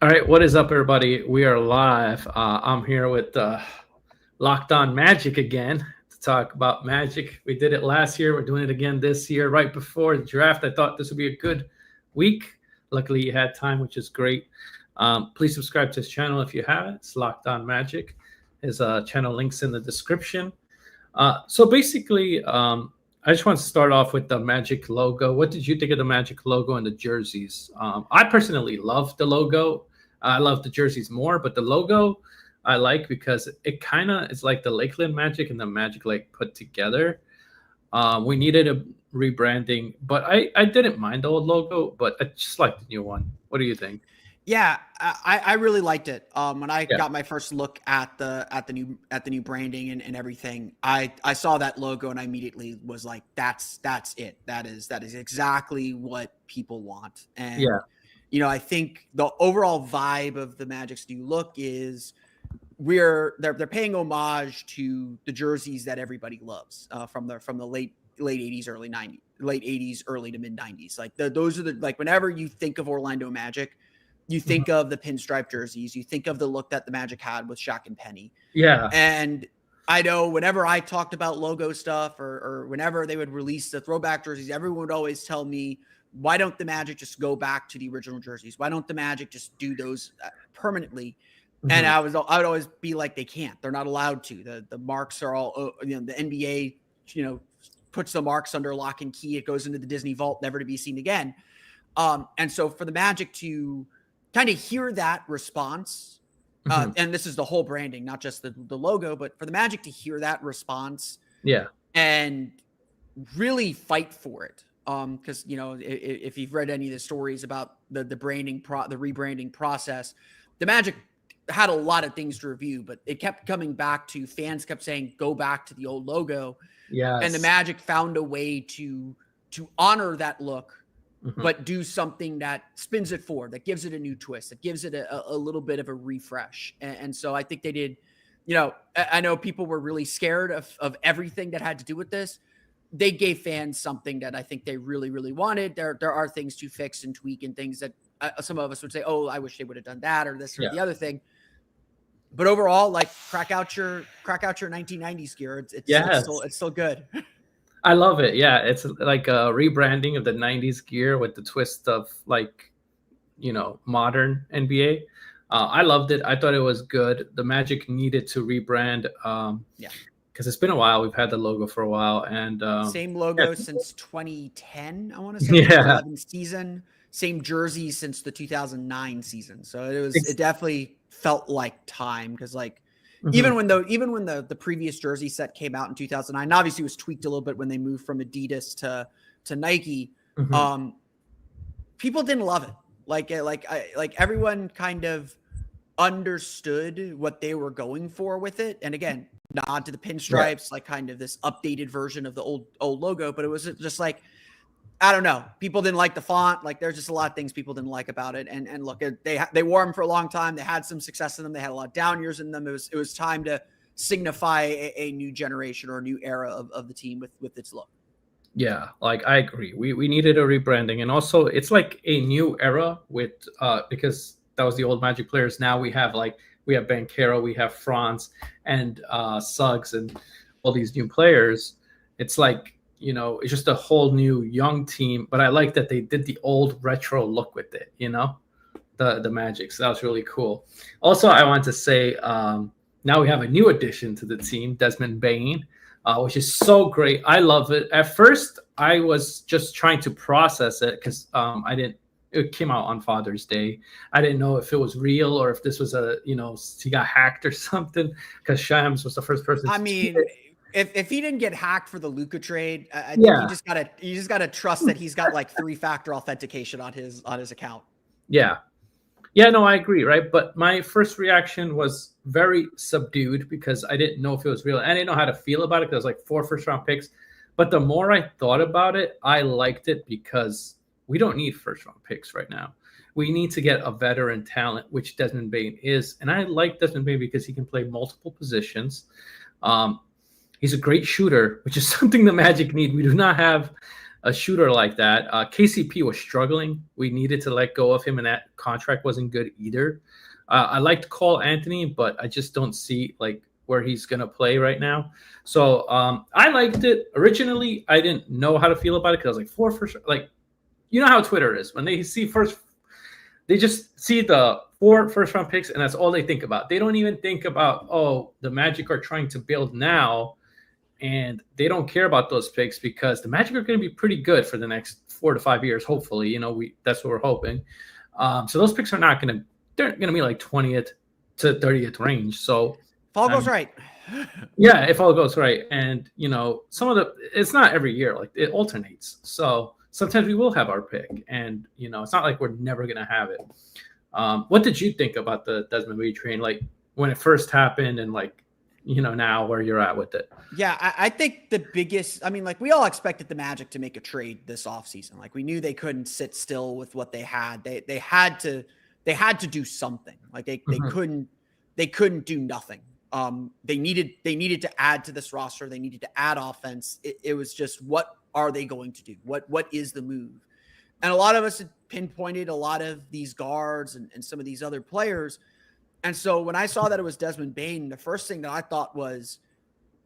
All right, what is up, everybody? We are live. I'm here with Locked On Magic again to talk about Magic. We did it last year. We're doing it again this year, right before the draft. I thought this would be a good week. Luckily, you had time, which is great. Please subscribe to his channel if you haven't. It's Locked On Magic. His channel links in the description. So basically, I just want to start off with the Magic logo. What did you think of the Magic logo and the jerseys? I personally love the logo. I love the jerseys more, but the logo I like because it kind of is like the Lakeland Magic and the Magic Lake put together. We needed a rebranding, but I didn't mind the old logo, but I just like the new one. What do you think? Yeah, I really liked it. When I Yeah. got my first look at the new branding and everything, I saw that logo and I immediately was like, that's it. That is exactly what people want. And Yeah. I think the overall vibe of the Magic's new look is they're paying homage to the jerseys that everybody loves from the late 80s, early 90s, late 80s, early to mid 90s. Like those are like whenever you think of Orlando Magic, you think of the pinstripe jerseys, you think of the look that the Magic had with Shaq and Penny. Yeah. And I know whenever I talked about logo stuff or whenever they would release the throwback jerseys, everyone would always tell me, why don't the Magic just go back to the original jerseys? Why don't the Magic just do those permanently? And I would always be like, they can't. They're not allowed to. The marks are all, the NBA, puts the marks under lock and key. It goes into the Disney vault, never to be seen again. And so for the Magic to kind of hear that response, and this is the whole branding, not just the logo, but for the Magic to hear that response, and really fight for it. Because if you've read any of the stories about the rebranding process, the Magic had a lot of things to review, but it kept coming back to fans kept saying, go back to the old logo. Yeah. And the Magic found a way to honor that look, but do something that spins it forward, that gives it a new twist, that gives it a little bit of a refresh. And so I think they did, I know people were really scared of everything that had to do with this. They gave fans something that I think they really, really wanted. There are things to fix and tweak and things that some of us would say, oh, I wish they would have done that or this or the other thing. But overall, like crack out your 1990s gear. It's still good. I love it. Yeah, it's like a rebranding of the 90s gear with the twist of modern NBA. I loved it. I thought it was good. The Magic needed to rebrand. Because it's been a while. We've had the logo for a while, and same logo since 2010. I want to say 2011 season. Same jersey since the 2009 season. So it definitely felt like time because even when the previous jersey set came out in 2009, obviously it was tweaked a little bit when they moved from Adidas to Nike. People didn't love it. Like everyone kind of understood what they were going for with it, and again, nod to the pinstripes, like kind of this updated version of the old logo, but it was just like, I don't know. People didn't like the font. Like there's just a lot of things people didn't like about it. And look, they wore them for a long time. They had some success in them. They had a lot of down years in them. It was time to signify a new generation or a new era of the team with its look. Yeah, like I agree. We needed a rebranding, and also it's like a new era with because that was the old Magic players. Now we have Banchero, we have Franz, and Suggs, and all these new players. It's like it's just a whole new young team. But I like that they did the old retro look with it. The Magic. So that was really cool. Also, I want to say now we have a new addition to the team, Desmond Bane. Which is so great. I love it. At first, I was just trying to process it because it came out on Father's Day. I didn't know if it was real or if this was he got hacked or something because Shams was the first person. I mean, if he didn't get hacked for the Luka trade, I think you just gotta trust that he's got like 3-factor authentication on his account. Yeah. Yeah, no, I agree, right? But my first reaction was very subdued because I didn't know if it was real. I didn't know how to feel about it because it was like 4 first-round picks. But the more I thought about it, I liked it because we don't need first-round picks right now. We need to get a veteran talent, which Desmond Bane is. And I like Desmond Bane because he can play multiple positions. He's a great shooter, which is something the Magic need. We do not have a shooter like that. KCP was struggling. We needed to let go of him, and that contract wasn't good either. I liked Cole Anthony, but I just don't see like where he's gonna play right now. So I liked it originally. I didn't know how to feel about it because I was like like, you know how Twitter is when they see first, they just see the 4 first-round picks, and that's all they think about. They don't even think about, oh, the Magic are trying to build now, and they don't care about those picks because the Magic are going to be pretty good for the next 4 to 5 years. Hopefully, that's what we're hoping. So those picks are not going to. They're going to be like 20th to 30th range. So if all goes right. Yeah, if all goes right, and it's not every year. Like it alternates. So sometimes we will have our pick, and it's not like we're never going to have it. What did you think about the Desmond Bane train, like when it first happened, and like now where you're at with it? Yeah, I think the biggest, like we all expected the Magic to make a trade this offseason. Like we knew they couldn't sit still with what they had. They had to do something. Like they couldn't do nothing. They needed to add to this roster. They needed to add offense. It was just, what are they going to do? What is the move? And a lot of us had pinpointed a lot of these guards and some of these other players. And so when I saw that it was Desmond Bane, the first thing that I thought was,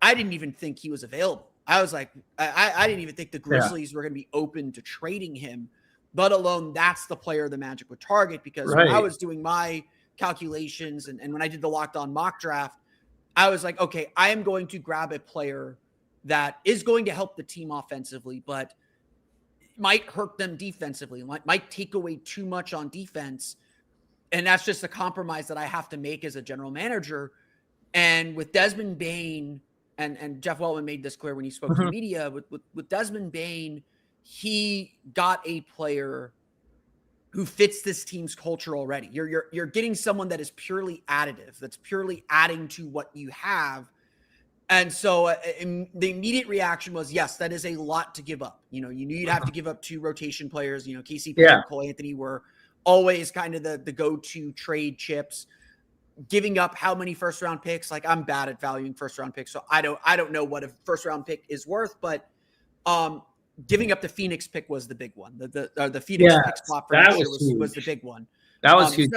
I didn't even think he was available. I was like, I didn't even think the Grizzlies were going to be open to trading him, let alone that's the player the Magic would target. Because when I was doing my calculations and when I did the Locked On mock draft, I was like, okay, I am going to grab a player that is going to help the team offensively, but might hurt them defensively, might take away too much on defense. And that's just a compromise that I have to make as a general manager. And with Desmond Bane, and Jeff Weltman made this clear when he spoke to the media, with Desmond Bane, he got a player who fits this team's culture already. You're getting someone that is purely additive, that's purely adding to what you have. And so the immediate reaction was, yes, that is a lot to give up. You knew you'd have to give up 2 rotation players. KCP and Cole Anthony were always kind of the go-to trade chips. Giving up how many first-round picks? Like, I'm bad at valuing first-round picks, so I don't know what a first-round pick is worth. But giving up the Phoenix pick was the big one. The Phoenix pick spot for next year was the big one. That was huge.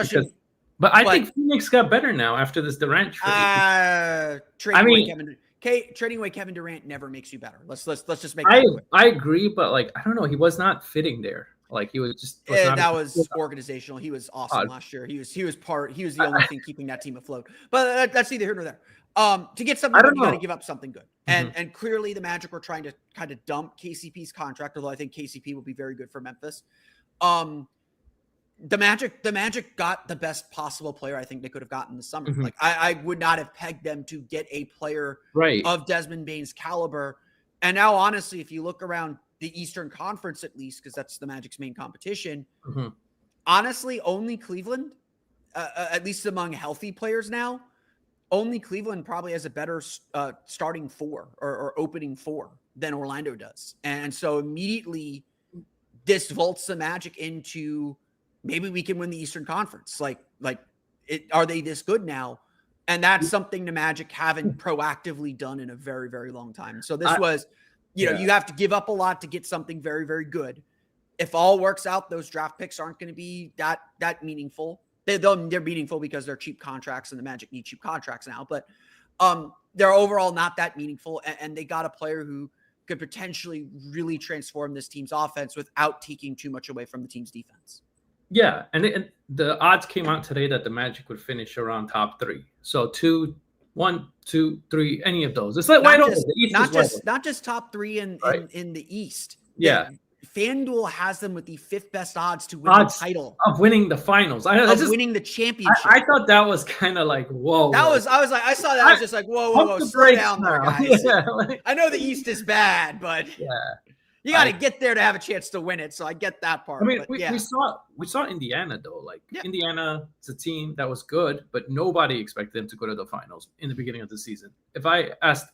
But I think Phoenix got better now after this Durant trade. Trading away Kevin Durant never makes you better. Let's just make that quick. I agree, but like I don't know, he was not fitting there. Like he was just that was organizational. He was awesome last year. He was the only thing keeping that team afloat. But that's neither here nor there. To get something good, you got to give up something good. And clearly the Magic were trying to kind of dump KCP's contract, although I think KCP will be very good for Memphis. The Magic got the best possible player I think they could have gotten this summer. Like I would not have pegged them to get a player of Desmond Bane's caliber. And now, honestly, if you look around the Eastern Conference, at least, because that's the Magic's main competition, honestly, only Cleveland, at least among healthy players now, only Cleveland probably has a better starting 4 or opening 4 than Orlando does. And so immediately this vaults the Magic into, maybe we can win the Eastern Conference. Are they this good now? And that's something the Magic haven't proactively done in a very, very long time. So this was, you have to give up a lot to get something very, very good. If all works out, those draft picks aren't going to be that meaningful. They're meaningful because they're cheap contracts, and the Magic need cheap contracts now. But they're overall not that meaningful, and they got a player who could potentially really transform this team's offense without taking too much away from the team's defense. Yeah, and the odds came out today that the Magic would finish around top 3. So 1, 2, 3, any of those. It's like not just top 3 in the East. Yeah. FanDuel has them with the 5th best odds to win the title, of winning the finals, winning the championship. I thought that was kind of like, whoa. I saw that. I was just like, whoa, slow down there, guys. I know the East is bad, but you got to get there to have a chance to win it. So I get that part. I mean, we saw Indiana though. Like Indiana is a team that was good, but nobody expected them to go to the finals in the beginning of the season. If I asked,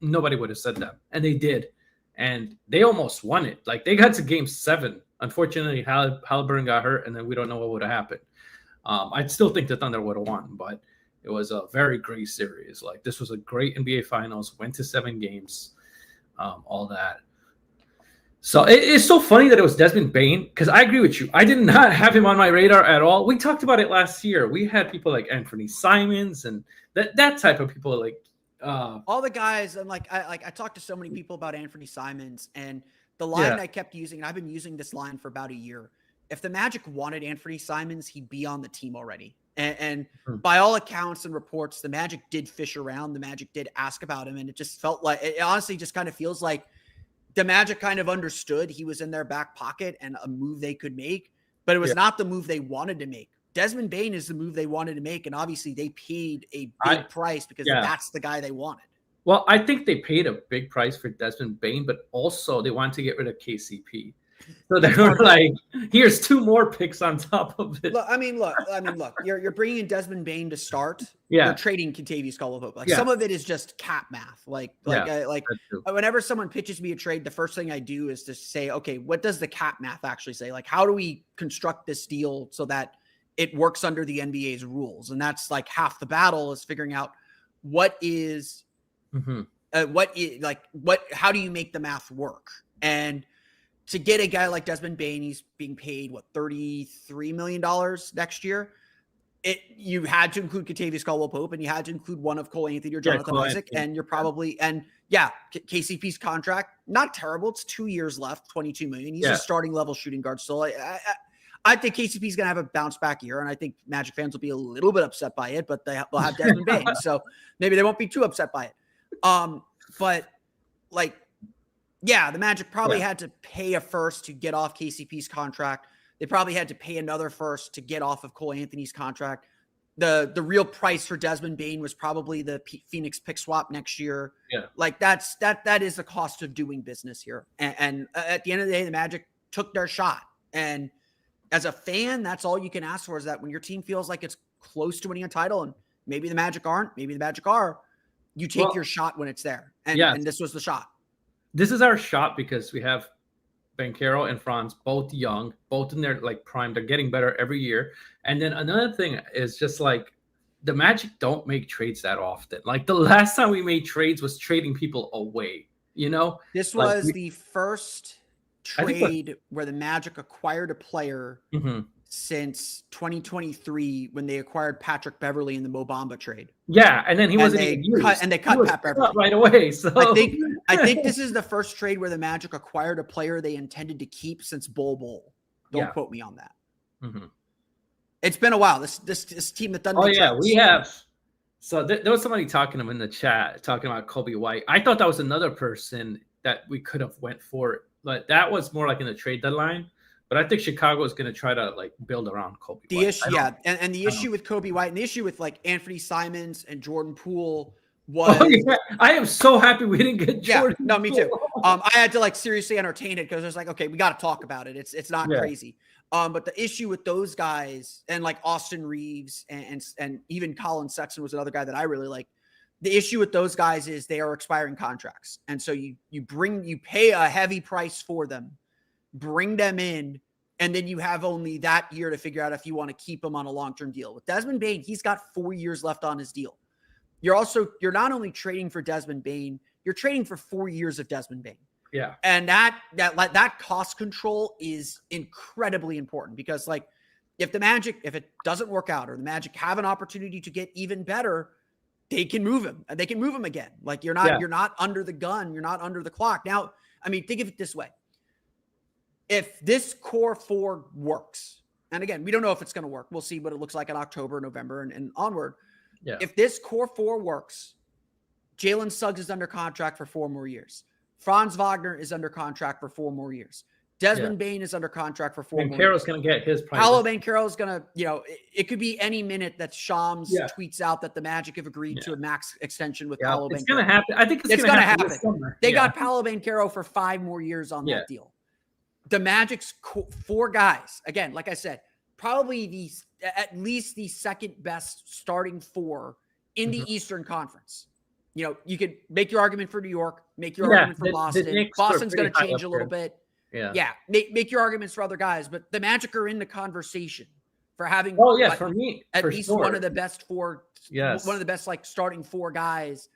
nobody would have said that, and they did. And they almost won it. Like they got to game 7. Unfortunately, Halliburton got hurt, and then we don't know what would have happened. I still think the Thunder would have won, but it was a very great series. Like this was a great NBA Finals. Went to 7 games, all that. So it's so funny that it was Desmond Bane because I agree with you. I did not have him on my radar at all. We talked about it last year. We had people like Anthony Simons and that type of people like all the guys. And I talked to so many people about Anthony Simons, and the line yeah. I kept using, and I've been using this line for about a year. If the Magic wanted Anthony Simons, he'd be on the team already. And by all accounts and reports, the Magic did fish around. The Magic did ask about him, and it just felt like, it honestly just kind of feels like the Magic kind of understood he was in their back pocket and a move they could make, but it was not the move they wanted to make. Desmond Bane is the move they wanted to make, and obviously they paid a big price because that's the guy they wanted. Well, I think they paid a big price for Desmond Bane, but also they wanted to get rid of KCP. So they were like, "Here's 2 more picks on top of it." Look. You're bringing in Desmond Bane to start. Yeah. You're trading Kentavious Caldwell-Pope. Like some of it is just cap math. Whenever someone pitches me a trade, the first thing I do is to say, okay, what does the cap math actually say? Like, how do we construct this deal so that it works under the NBA's rules? And that's like half the battle is figuring out what is, how do you make the math work? And to get a guy like Desmond Bane, he's being paid $33 million next year. You had to include Kentavious Caldwell-Pope, and you had to include one of Cole Anthony or Jonathan Isaac, and you're probably KCP's contract not terrible. It's 2 years left, $22 million. He's a starting level shooting guard still. I think KCP's gonna have a bounce back year, and I think Magic fans will be a little bit upset by it, but they'll have Desmond Bane, so maybe they won't be too upset by it. The Magic probably had to pay a first to get off KCP's contract. They probably had to pay another first to get off of Cole Anthony's contract. The real price for Desmond Bane was probably the Phoenix pick swap next year. Yeah. That is the cost of doing business here. And at the end of the day, the Magic took their shot. And as a fan, that's all you can ask for, is that when your team feels like it's close to winning a title, and maybe the Magic aren't, maybe the Magic are, you take your shot when it's there. And this was the shot. This is our shot because we have Banchero and Franz, both young, both in their prime. They're getting better every year. And then another thing is just like the Magic don't make trades that often. Like the last time we made trades was trading people away. This was the first trade where the Magic acquired a player since 2023 when they acquired Patrick Beverley in the Mo Bamba trade. Yeah, and then he wasn't even used. They cut Pat Beverley right away. So I think this is the first trade where the Magic acquired a player they intended to keep since Bol. Don't quote me on that. It's been a while. This team that doesn't. We have. So there was somebody talking in the chat talking about Kobe White. I thought that was another person that we could have went for, but that was more like in the trade deadline. But I think Chicago is going to try to build around Kobe White. And the issue with Kobe White and the issue with Anthony Simons and Jordan Poole was. I am so happy we didn't get Jordan. Yeah, no, me too. I had to seriously entertain it because it was okay, we got to talk about it. It's not crazy. But the issue with those guys and Austin Reeves and even Colin Sexton was another guy that I really like. The issue with those guys is they are expiring contracts, and so you pay a heavy price for them. Bring them in, and then you have only that year to figure out if you want to keep him on a long-term deal. With Desmond Bane, he's got 4 years left on his deal. You're not only trading for Desmond Bane, you're trading for 4 years of Desmond Bane. Yeah. And that cost control is incredibly important because if it doesn't work out or the Magic have an opportunity to get even better, they can move him. They can move him again. You're not under the gun. You're not under the clock. Now, think of it this way. If this core 4 works, and again, we don't know if it's going to work. We'll see what it looks like in October, November, and onward. Yeah. If this core 4 works, Jalen Suggs is under contract for 4 more years. Franz Wagner is under contract for 4 more years. Desmond Bane is under contract for 4 more years. Banchero's going to get his price. Paolo Banchero is going to, it could be any minute that Shams tweets out that the Magic have agreed to a max extension with Paolo Banchero. It's going to happen. I think it's going to happen. They got Paolo Banchero for 5 more years on that deal. The Magic's 4 guys, again, like I said, probably at least the second best starting 4 in the Eastern Conference. You could make your argument for New York, make your argument for Boston. Boston's going to change a little bit. Yeah. Make your arguments for other guys, but the Magic are in the conversation for having. For me, at least one of the best 4. Yes. One of the best starting 4 guys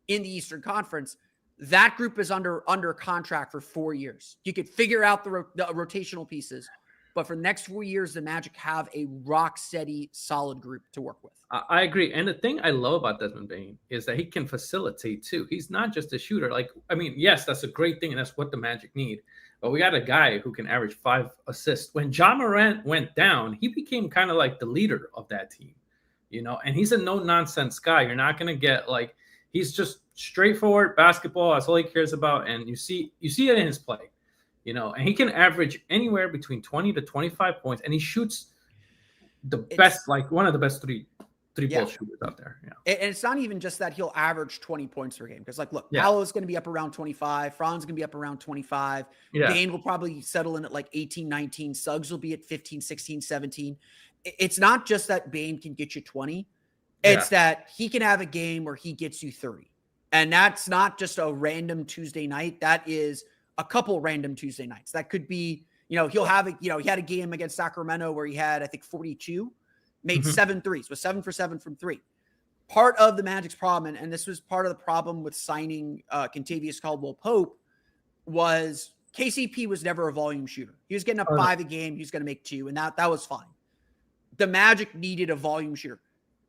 in the Eastern Conference. That group is under contract for 4 years. You could figure out the rotational pieces, but for the next 4 years, the Magic have a rock steady, solid group to work with. I agree. And the thing I love about Desmond Bane is that he can facilitate too. He's not just a shooter. Like, I mean, yes, that's a great thing, and that's what the Magic need. But we got a guy who can average 5 assists. When Ja Morant went down, he became kind of like the leader of that team, and he's a no-nonsense guy. You're not going to get like, he's just straightforward basketball. That's all he cares about. And you see it in his play, and he can average anywhere between 20 to 25 points. And he shoots best, like one of the best three-ball shooters out there. Yeah. And it's not even just that he'll average 20 points per game. Because, like, look, Paolo's going to be up around 25. Fran's going to be up around 25. Yeah. Bane will probably settle in at like 18, 19. Suggs will be at 15, 16, 17. It's not just that Bane can get you 20. It's that he can have a game where he gets you 30. And that's not just a random Tuesday night. That is a couple random Tuesday nights. That could be, he'll have he had a game against Sacramento where he had, I think, 42. Made 7 threes, was 7 for 7 from 3. Part of the Magic's problem, and this was part of the problem with signing Kentavious Caldwell-Pope, was KCP was never a volume shooter. He was getting up 5 a game. He was going to make 2, and that was fine. The Magic needed a volume shooter.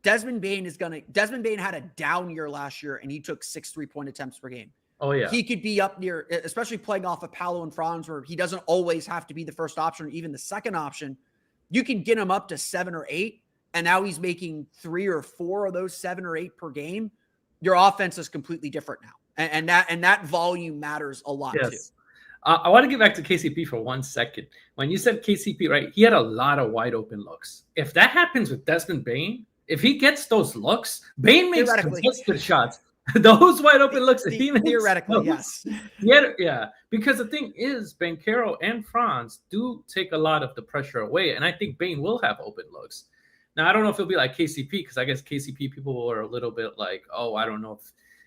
Desmond Bane had a down year last year, and he took 6 3-point attempts per game. Oh, yeah. He could be up near, especially playing off of Paolo and Franz, where he doesn't always have to be the first option or even the second option. You can get him up to 7 or 8. And now he's making 3 or 4 of those 7 or 8 per game. Your offense is completely different now. And that volume matters a lot too. I want to get back to KCP for 1 second. When you said KCP, right, he had a lot of wide open looks. If that happens with Desmond Bane, if he gets those looks, Bane makes contested shots. Those wide open looks. Theoretically, yes. Yeah. Because the thing is, Banchero and Franz do take a lot of the pressure away. And I think Bane will have open looks. Now, I don't know if it'll be like KCP, because I guess KCP people were a little bit like, oh, I don't know,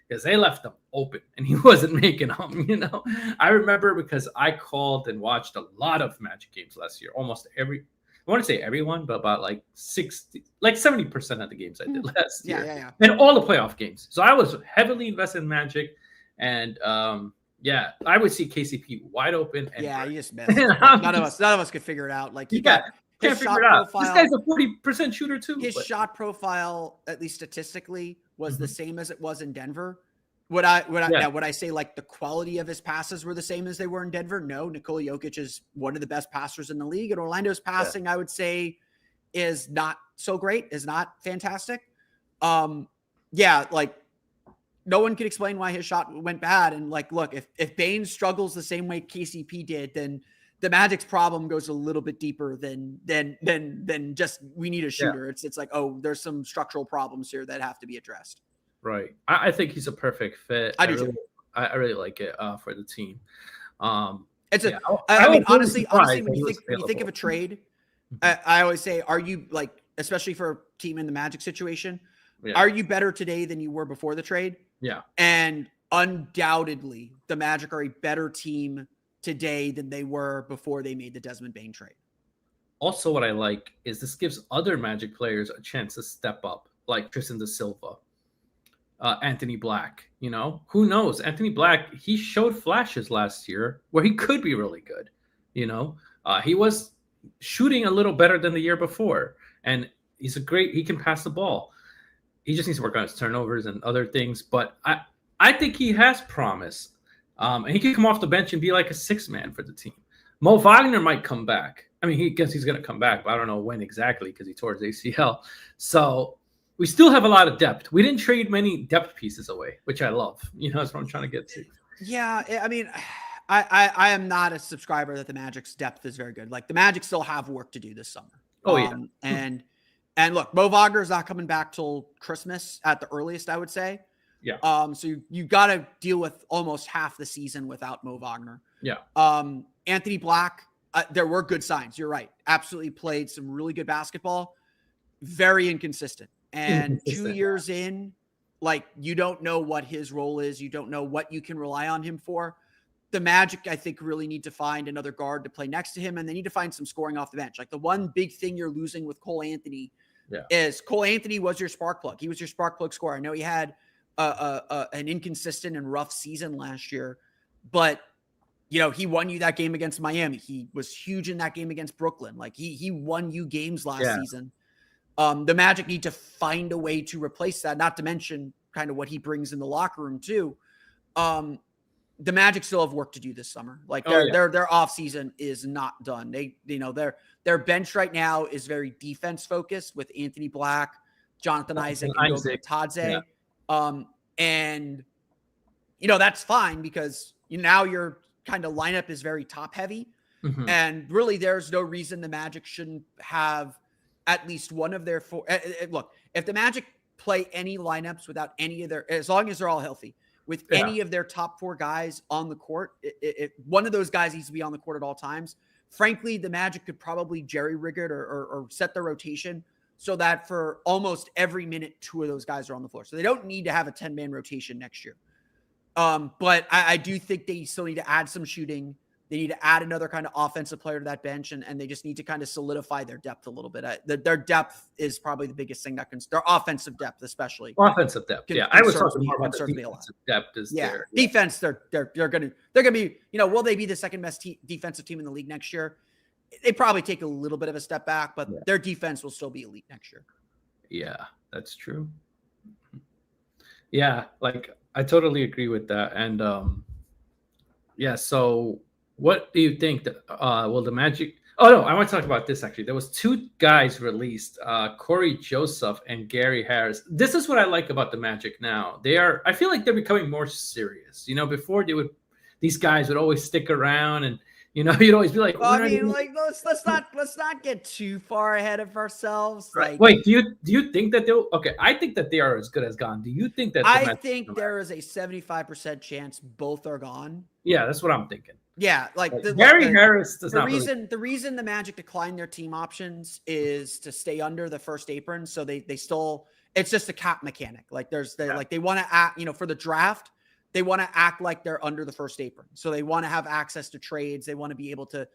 because they left them open and he wasn't making them, I remember because I called and watched a lot of Magic games last year, almost every, I want to say everyone, but about like 70% of the games I did last year. Yeah. And all the playoff games. So I was heavily invested in Magic. And I would see KCP wide open. And you just missed. None of us could figure it out. Like, can't figure it out. This guy's a 40% shooter too. His shot profile, at least statistically, was the same as it was in Denver. Would I say like the quality of his passes were the same as they were in Denver? No. Nikola Jokic is one of the best passers in the league, and Orlando's passing, I would say, is not so great, is not fantastic. Like no one could explain why his shot went bad. And like, look, if Bane struggles the same way KCP did, then the Magic's problem goes a little bit deeper than just we need a shooter. Yeah. It's like, oh, there's some structural problems here that have to be addressed. Right. I think he's a perfect fit. I do too. I really like it for the team. I mean, honestly, when you think of a trade, I always say, are you like, especially for a team in the Magic situation, are you better today than you were before the trade? Yeah. And undoubtedly, the Magic are a better team today than they were before they made the Desmond Bane trade. Also, what I like is this gives other Magic players a chance to step up, like Tristan da Silva, Anthony Black. Who knows? Anthony Black, he showed flashes last year where he could be really good. He was shooting a little better than the year before, and he can pass the ball. He just needs to work on his turnovers and other things, but I think he has promise. And he can come off the bench and be like a 6-man for the team. Mo Wagner might come back. I mean, he's going to come back, but I don't know when exactly because he tore his ACL. So we still have a lot of depth. We didn't trade many depth pieces away, which I love. That's what I'm trying to get to. Yeah, I mean, I am not a subscriber that the Magic's depth is very good. Like, the Magic still have work to do this summer. Oh, yeah. And look, Mo Wagner's not coming back till Christmas at the earliest, I would say. Yeah. So you got to deal with almost half the season without Mo Wagner. Yeah. Anthony Black, there were good signs. You're right. Absolutely played some really good basketball. Very inconsistent. And 2 years in, like, you don't know what his role is. You don't know what you can rely on him for. The Magic, I think, really need to find another guard to play next to him, and they need to find some scoring off the bench. Like, the one big thing you're losing with Cole Anthony is Cole Anthony was your spark plug. He was your spark plug scorer. I know he had an inconsistent and rough season last year, but he won you that game against Miami. He was huge in that game against Brooklyn. Like he won you games last season. The Magic need to find a way to replace that, not to mention kind of what he brings in the locker room too. The Magic still have work to do this summer. Like their off season is not done. Their bench right now is very defense focused with Anthony Black, Jonathan Isaac, and Goga Tadze. And that's fine because now your kind of lineup is very top heavy. And really there's no reason the Magic shouldn't have at least one of their four. Look, if the Magic play any lineups without any of their, as long as they're all healthy, with any of their top four guys on the court, one of those guys needs to be on the court at all times. Frankly, the Magic could probably jerry-rig it or set the rotation so that for almost every minute, two of those guys are on the floor. So they don't need to have a 10-man rotation next year. But I do think they still need to add some shooting. They need to add another kind of offensive player to that bench, and they just need to kind of solidify their depth a little bit. Their depth is probably the biggest thing that can – their offensive depth especially. Offensive depth, I was talking more about the defensive depth. Defense, they're going to be – will they be the second best defensive team in the league next year? They probably take a little bit of a step back, but their defense will still be elite next year. Yeah, that's true. Yeah, like I totally agree with that. And so – what do you think that will the Magic? Oh no, I want to talk about this actually. There was two guys released, Corey Joseph and Gary Harris. This is what I like about the Magic now. I feel like they're becoming more serious. Before these guys would always stick around and you'd always be like, well, let's not get too far ahead of ourselves. Right. Wait, do you think that they'll? Okay, I think that they are as good as gone. Do you think that? I think there is a 75% chance both are gone. Yeah, that's what I'm thinking. Yeah, Gary Harris does not. The reason the Magic declined their team options is to stay under the first apron. So they still, it's just a cap mechanic. Like they want to act, for the draft, they want to act like they're under the first apron. So they want to have access to trades. They want to be able to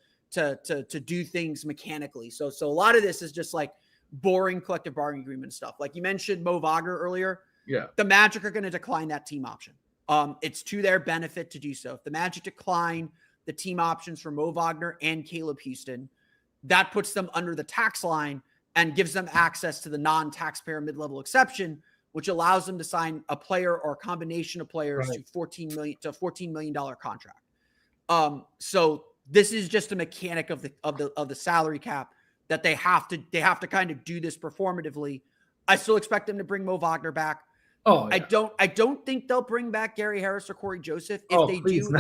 do things mechanically. So a lot of this is just like boring collective bargaining agreement stuff. Like you mentioned Mo Wagner earlier. Yeah, the Magic are going to decline that team option. It's to their benefit to do so. If the Magic decline the team options for Mo Wagner and Caleb Houston, that puts them under the tax line and gives them access to the non-taxpayer mid-level exception, which allows them to sign a player or a combination of players to $14 million contract. So this is just a mechanic of the salary cap that they have to kind of do this performatively. I still expect them to bring Mo Wagner back. Oh, yeah. I don't think they'll bring back Gary Harris or Corey Joseph. If they do,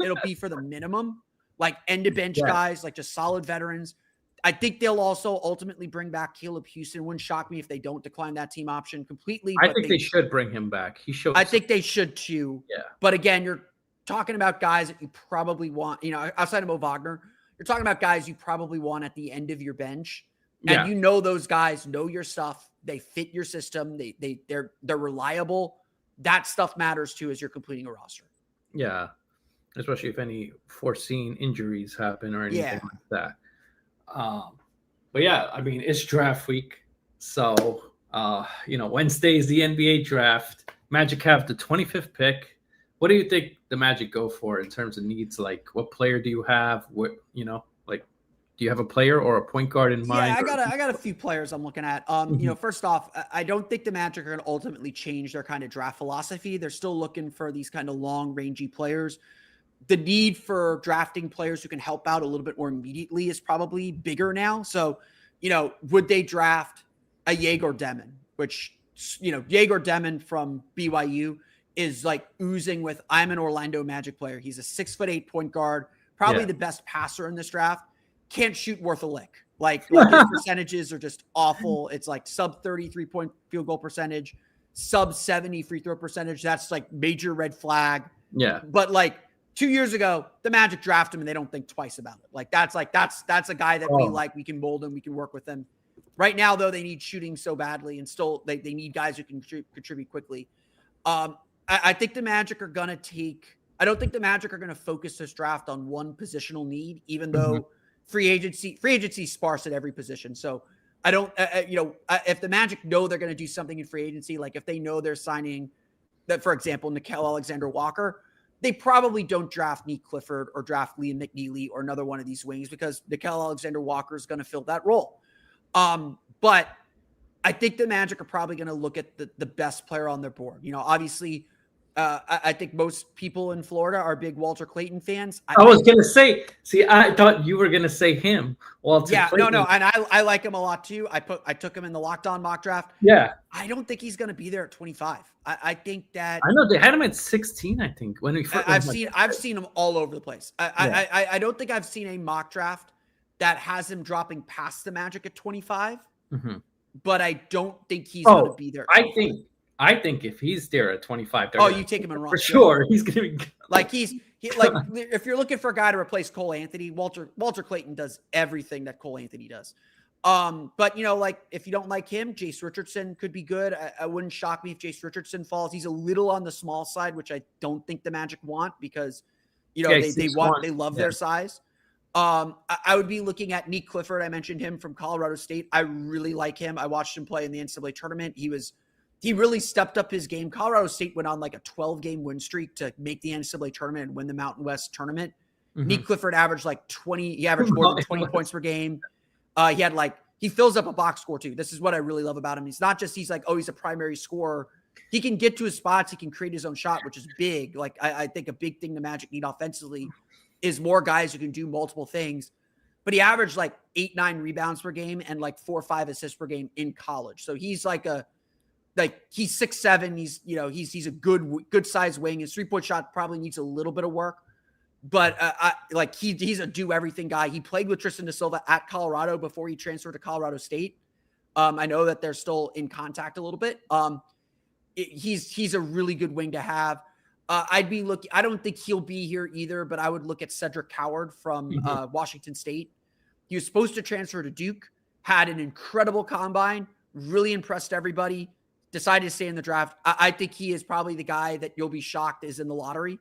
it'll be for the minimum, like end of bench guys, like just solid veterans. I think they'll also ultimately bring back Caleb Houston. Wouldn't shock me if they don't decline that team option completely. I think they should bring him back. I think they should too. Yeah. But again, you're talking about guys that you probably want, outside of Mo Wagner, you're talking about guys you probably want at the end of your bench. And those guys know your stuff. They fit your system. They're reliable. That stuff matters too as you're completing a roster. Yeah, especially if any foreseen injuries happen or anything like that. But yeah, I mean it's draft week, so Wednesday is the NBA draft. Magic have the 25th pick. What do you think the Magic go for in terms of needs? Like, what player do you have? Do you have a player or a point guard in mind? Yeah, I got a few players I'm looking at. First off, I don't think the Magic are going to ultimately change their kind of draft philosophy. They're still looking for these kind of long, rangy players. The need for drafting players who can help out a little bit more immediately is probably bigger now. So, would they draft a Yegor Demon, which, Yegor Demon from BYU is like oozing with, I'm an Orlando Magic player. He's a 6'8" point guard, probably the best passer in this draft. Can't shoot worth a lick. Like his percentages are just awful. It's like sub 33-point field goal percentage, sub 70 free throw percentage. That's like major red flag. Yeah. But like 2 years ago, the Magic draft him and they don't think twice about it. Like that's a guy that we can mold him. We can work with him. Right now, though, they need shooting so badly and still they need guys who can contribute quickly. I think the Magic are going to I don't think the Magic are going to focus this draft on one positional need, even though free agency sparse at every position. So I don't, if the Magic know they're going to do something in free agency, like if they know they're signing that, for example, Nickeil Alexander-Walker, they probably don't draft Nick Clifford or draft Liam McNeely or another one of these wings because Nickeil Alexander-Walker is going to fill that role. But I think the Magic are probably going to look at the best player on their board. Obviously, I think most people in Florida are big Walter Clayton fans. I was going to say, I thought you were going to say him, Walter Clayton. No. And I like him a lot too. I took him in the Locked On mock draft. Yeah. I don't think he's going to be there at 25. I think that. I know they had him at 16, I think. When we first, I've seen him all over the place. I don't think I've seen a mock draft that has him dropping past the Magic at 25. Mm-hmm. But I don't think he's going to be there. I think if he's there at 25, you take him in wrong for sure. He's going to be like if you're looking for a guy to replace Cole Anthony, Walter Clayton does everything that Cole Anthony does. But if you don't like him, Jace Richardson could be good. I wouldn't shock me if Jace Richardson falls. He's a little on the small side, which I don't think the Magic want because they love their size. I would be looking at Nick Clifford. I mentioned him from Colorado State. I really like him. I watched him play in the NCAA tournament. He really stepped up his game. Colorado State went on like a 12-game win streak to make the NCAA tournament and win the Mountain West tournament. Mm-hmm. Nick Clifford averaged like 20. He averaged more than 20 points per game. He fills up a box score too. This is what I really love about him. He's not just, he's a primary scorer. He can get to his spots. He can create his own shot, which is big. Like I think a big thing the Magic need offensively is more guys who can do multiple things. But he averaged like 8-9 rebounds per game and like 4 or 5 assists per game in college. So he's he's 6'7". He's a good size wing. His 3-point shot probably needs a little bit of work, but he's a do everything guy. He played with Tristan da Silva at Colorado before he transferred to Colorado State. I know that they're still in contact a little bit. He's a really good wing to have. I'd be looking. I don't think he'll be here either, but I would look at Cedric Howard from Washington State. He was supposed to transfer to Duke, had an incredible combine, really impressed everybody, decided to stay in the draft. I think he is probably the guy that you'll be shocked is in the lottery.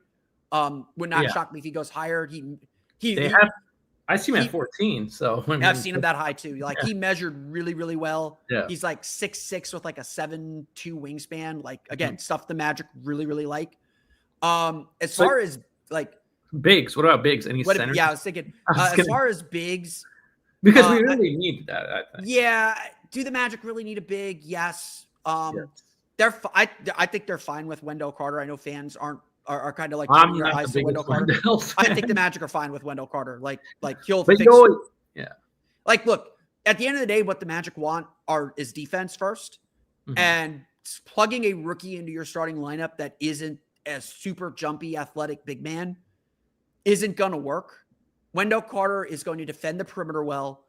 Would not shock me if he goes higher. I see him at 14. So I've seen him that high too. He measured really, really well. Yeah. He's like 6'6" with like a 7'2" wingspan. Again, stuff the Magic really, really like. As far as bigs, what about bigs? Any centers? Yeah, I was thinking as far as bigs, because we really need that. I think. Yeah, do the Magic really need a big? Yes. Yes. I think they're fine with Wendell Carter. I know fans are kind of like your eyes to Wendell Carter. I think the Magic are fine with Wendell Carter. He'll fix. Look, at the end of the day, what the Magic want is defense first, and plugging a rookie into your starting lineup that isn't a super jumpy, athletic big man isn't going to work. Wendell Carter is going to defend the perimeter well.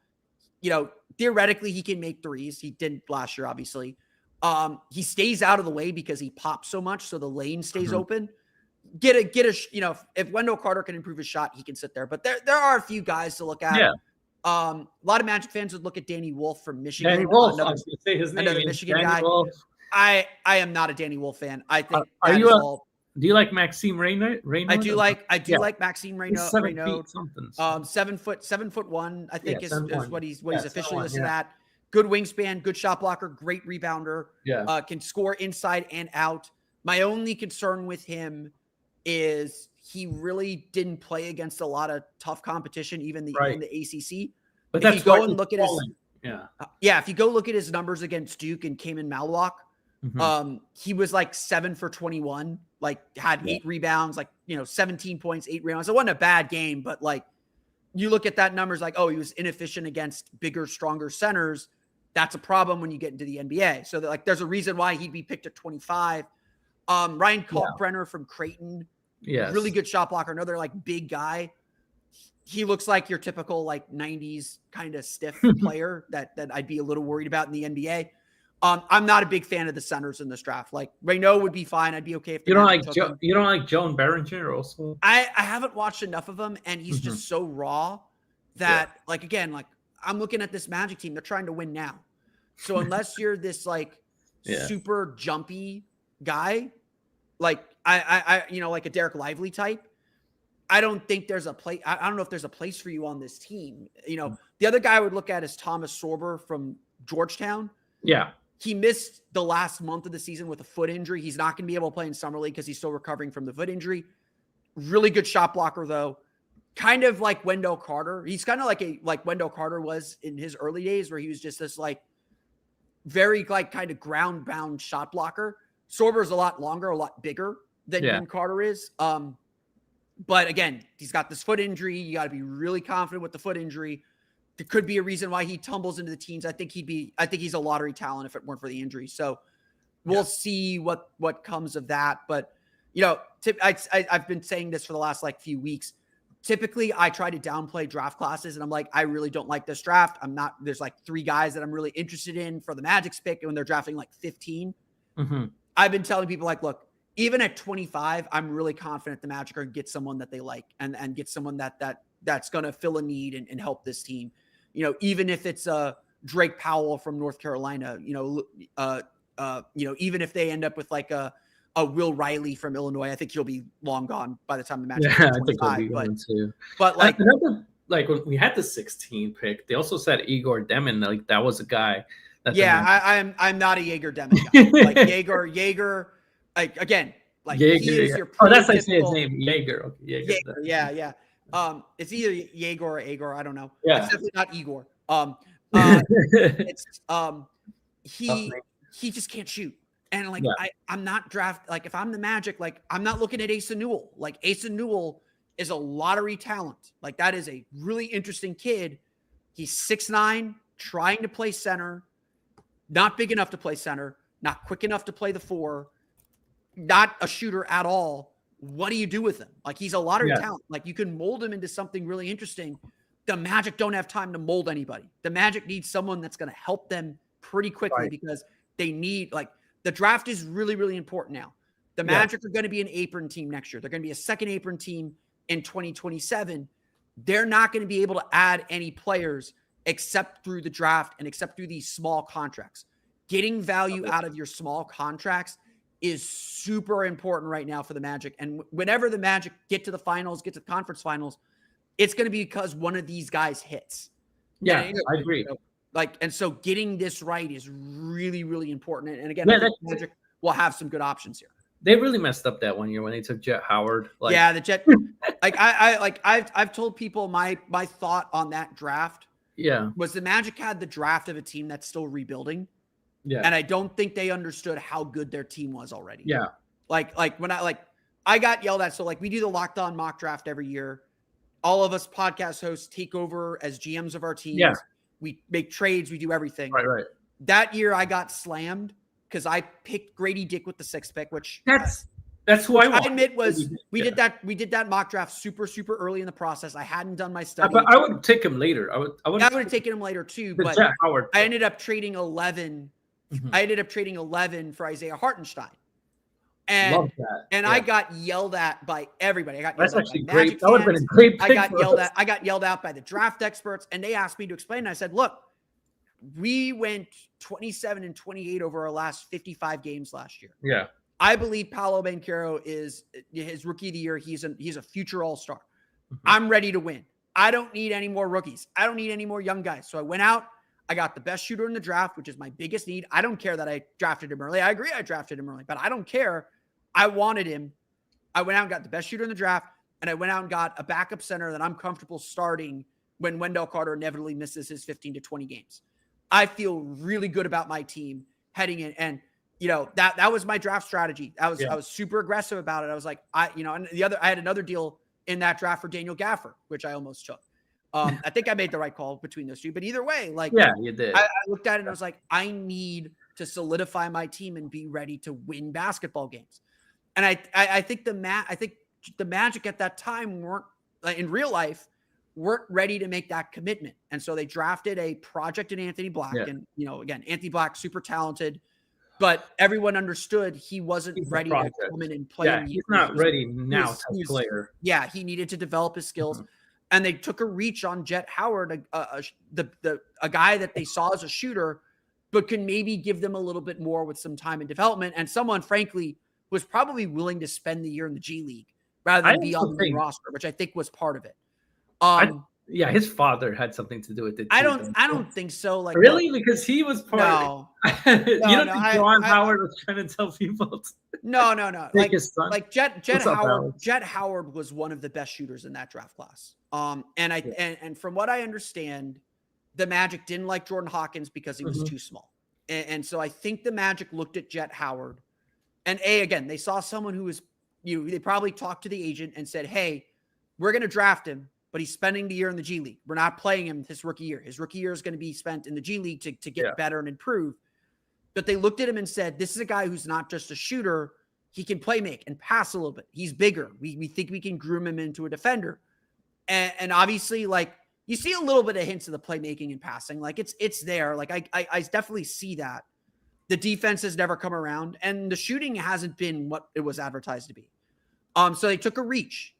Theoretically, he can make threes. He didn't last year, obviously. He stays out of the way because he pops so much, so the lane stays open. If Wendell Carter can improve his shot, he can sit there. But there are a few guys to look at. Yeah. A lot of Magic fans would look at Danny Wolf from Michigan. Danny Wolf, I was going to say his name. Another Michigan Danny guy. Wolf. I am not a Danny Wolf fan. I think do you like Maxime Reynaud? I do like Maxime Reynaud. 7 feet something. 7'1", I think is what he's officially listed yeah. at. Good wingspan, good shot blocker, great rebounder. Yeah. Can score inside and out. My only concern with him is he really didn't play against a lot of tough competition, even in the ACC. But if you go and look at his if you go look at his numbers against Duke and Cayman Malwalk, he was like 7 for 21, had 8 rebounds, 17 points, 8 rebounds. It wasn't a bad game, but you look at that numbers he was inefficient against bigger, stronger centers. That's a problem when you get into the NBA. So there's a reason why he'd be picked at 25. Ryan Kalkbrenner from Creighton, really good shot blocker, another big guy. He looks like your typical 90s kind of stiff player that I'd be a little worried about in the NBA. I'm not a big fan of the centers in this draft. Reynaud would be fine. I'd be okay if you don't like Joan Berenger also. I haven't watched enough of him, and he's just so raw that I'm looking at this Magic team. They're trying to win now. So unless you're this super jumpy guy, I a Derek Lively type, I don't think there's a place. I don't know if there's a place for you on this team. The other guy I would look at is Thomas Sorber from Georgetown. Yeah. He missed the last month of the season with a foot injury. He's not going to be able to play in Summer League because he's still recovering from the foot injury. Really good shot blocker, though. Kind of like Wendell Carter. He's kind of like Wendell Carter was in his early days, where he was just this like very like kind of ground bound shot blocker. Sorber's a lot longer, a lot bigger than Carter is. But again, he's got this foot injury. You got to be really confident with the foot injury. There could be a reason why he tumbles into the teens. I think he's a lottery talent if it weren't for the injury. So we'll see what comes of that. But, you know, I've been saying this for the last like few weeks. Typically, I try to downplay draft classes, and I'm like, I really don't like this draft. There's like 3 guys that I'm really interested in for the Magic's pick, and when they're drafting like 15. I've been telling people like, look, even at 25, I'm really confident the Magic are going to get someone that they like and get someone that's going to fill a need and help this team. You know, even if it's Drake Powell from North Carolina, even if they end up with like a Will Riley from Illinois, I think he'll be long gone by the time the Magic. Yeah, I think he'll be gone too. But like, when we had the 16 pick, they also said Igor Demin. Like that was a guy. I'm not a Jaeger Demin guy. Like Jaeger. Like again, like Jaeger, he is your that's like his name, Jaeger. Okay, Jaeger. Yeah. It's either Jaeger or Igor. I don't know. Yeah. It's definitely not Igor. He just can't shoot. And like I'm not like if I'm the Magic, like I'm not looking at Asa Newell. Like Asa Newell is a lottery talent. Like that is a really interesting kid. He's 6'9", trying to play center, not big enough to play center, not quick enough to play the 4, not a shooter at all. What do you do with him? Like he's a lottery talent. Like you can mold him into something really interesting. The Magic don't have time to mold anybody. The Magic needs someone that's going to help them pretty quickly because they need like the draft is really, really important now. The Magic are going to be an apron team next year. They're going to be a second apron team in 2027. They're not going to be able to add any players except through the draft and except through these small contracts. Getting value out of your small contracts is super important right now for the Magic. And whenever the Magic get to the finals, get to the conference finals, it's going to be because one of these guys hits. Yeah, I agree. And so getting this right is really, really important. And again, I think the Magic will have some good options here. They really messed up that one year when they took Jet Howard. The Jet. I've told people my thought on that draft. Was the Magic had the draft of a team that's still rebuilding. Yeah. And I don't think they understood how good their team was already. Yeah. When I got yelled at. So like we do the Locked On mock draft every year. All of us podcast hosts take over as GMs of our teams. Yeah. We make trades. We do everything. Right. That year I got slammed because I picked Grady Dick with the 6th pick, which that's who I admit was we did that mock draft super, super early in the process. I hadn't done my study. But I would take him later. I would have taken him later too. But Howard I ended up trading 11. I ended up trading 11 for Isaiah Hartenstein. And I got yelled at by everybody. That's actually great. That would have been a great pick. I got yelled at by the draft experts, and they asked me to explain. And I said, look, we went 27 and 28 over our last 55 games last year. Yeah. I believe Paolo Banchero is his rookie of the year. He's a future all-star. I'm ready to win. I don't need any more rookies. I don't need any more young guys. So I went out. I got the best shooter in the draft, which is my biggest need. I don't care that I drafted him early. I agree I drafted him early, but I don't care. I wanted him. I went out and got the best shooter in the draft, and I went out and got a backup center that I'm comfortable starting when Wendell Carter inevitably misses his 15 to 20 games. I feel really good about my team heading in, and that was my draft strategy. I was super aggressive about it. I was like, I had another deal in that draft for Daniel Gaffer, which I almost took. I think I made the right call between those two, but either way, you did. I looked at it and I was like, I need to solidify my team and be ready to win basketball games. And I think the Magic at that time weren't ready to make that commitment. And so they drafted a project in Anthony Black. Yeah. And, again, Anthony Black, super talented, but everyone understood he wasn't ready to come in and play. Yeah, he's not ready now as a player. Yeah, he needed to develop his skills. Mm-hmm. And they took a reach on Jet Howard, a guy that they saw as a shooter, but can maybe give them a little bit more with some time and development. And someone, frankly, was probably willing to spend the year in the G League rather than be on the roster, which I think was part of it. Yeah, his father had something to do with it too. I don't think so. Like, really, look, because he was part. no, You don't no. think John Howard was trying to tell people to No. take his son? Like Jet What's up, Howard. Alex? Jet Howard was one of the best shooters in that draft class. And from what I understand, the Magic didn't like Jordan Hawkins because he was too small. And so I think the Magic looked at Jet Howard, and again, they saw someone who was, they probably talked to the agent and said, hey, we're going to draft him, but he's spending the year in the G League. We're not playing him his rookie year. His rookie year is going to be spent in the G League to get better and improve. But they looked at him and said, this is a guy who's not just a shooter. He can play make and pass a little bit. He's bigger. We think we can groom him into a defender. And obviously, like, you see a little bit of hints of the playmaking and passing. Like, it's there. Like, I definitely see that. The defense has never come around, and the shooting hasn't been what it was advertised to be. So they took a reach.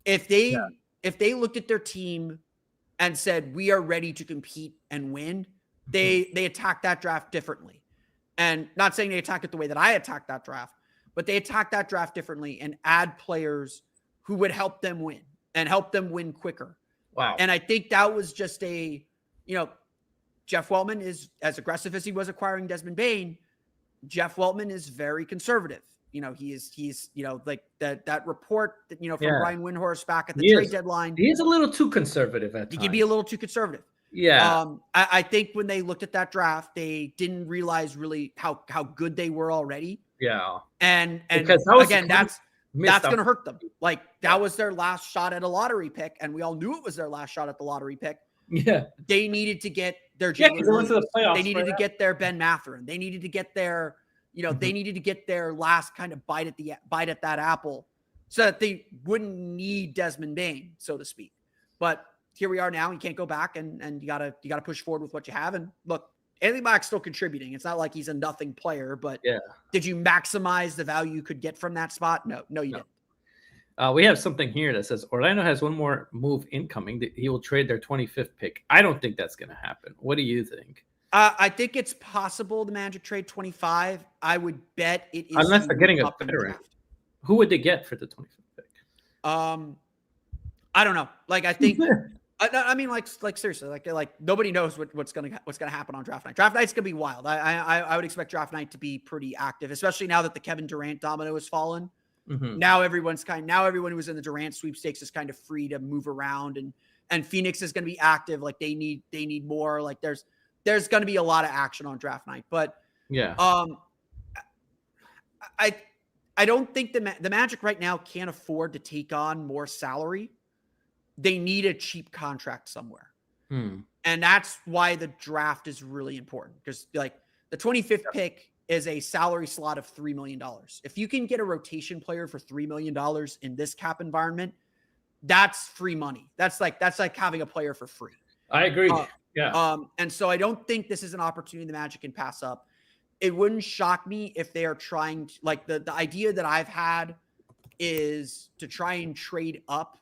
If they looked at their team and said, we are ready to compete and win, they attacked that draft differently. And not saying they attacked it the way that I attacked that draft, but they attacked that draft differently and add players who would help them win and help them win quicker. Wow. And I think that was just Jeff Weltman is as aggressive as he was acquiring Desmond Bane. Jeff Weltman is very conservative. He's like that report that, from Brian Windhorst back at the trade deadline. He is a little too conservative at times. He can be a little too conservative. Yeah. I think when they looked at that draft, they didn't realize really how good they were already. Yeah. And because again, that's going to hurt them. Like, that was their last shot at a lottery pick, and we all knew it was their last shot at the lottery pick. Yeah. They needed to get their they went to the playoffs. They needed to get their Ben Mathurin. They needed to get their, they needed to get their last kind of bite at that apple, so that they wouldn't need Desmond Bane, so to speak. But here we are now. You can't go back, and you gotta push forward with what you have. And look, Anthony Black's still contributing. It's not like he's a nothing player, but did you maximize the value you could get from that spot? No, you didn't. We have something here that says Orlando has one more move incoming. He will trade their 25th pick. I don't think that's going to happen. What do you think? I think it's possible the Magic trade 25. I would bet it is. Unless they're getting a veteran. Who would they get for the 25th pick? I don't know. Like, I think, I mean, like seriously, like nobody knows what's gonna happen on draft night. Draft night's gonna be wild. I would expect draft night to be pretty active, especially now that the Kevin Durant domino has fallen. Mm-hmm. Now everyone who was in the Durant sweepstakes is kind of free to move around, and Phoenix is going to be active. Like, they need more. Like, there's going to be a lot of action on draft night. But I don't think the Magic right now can't afford to take on more salary. They need a cheap contract somewhere, and that's why the draft is really important, because like the 25th pick is a salary slot of $3 million. If you can get a rotation player for $3 million in this cap environment, that's free money. That's like having a player for free. I agree. And so I don't think this is an opportunity the Magic can pass up. It wouldn't shock me if they are trying to, like, the idea that I've had is to try and trade up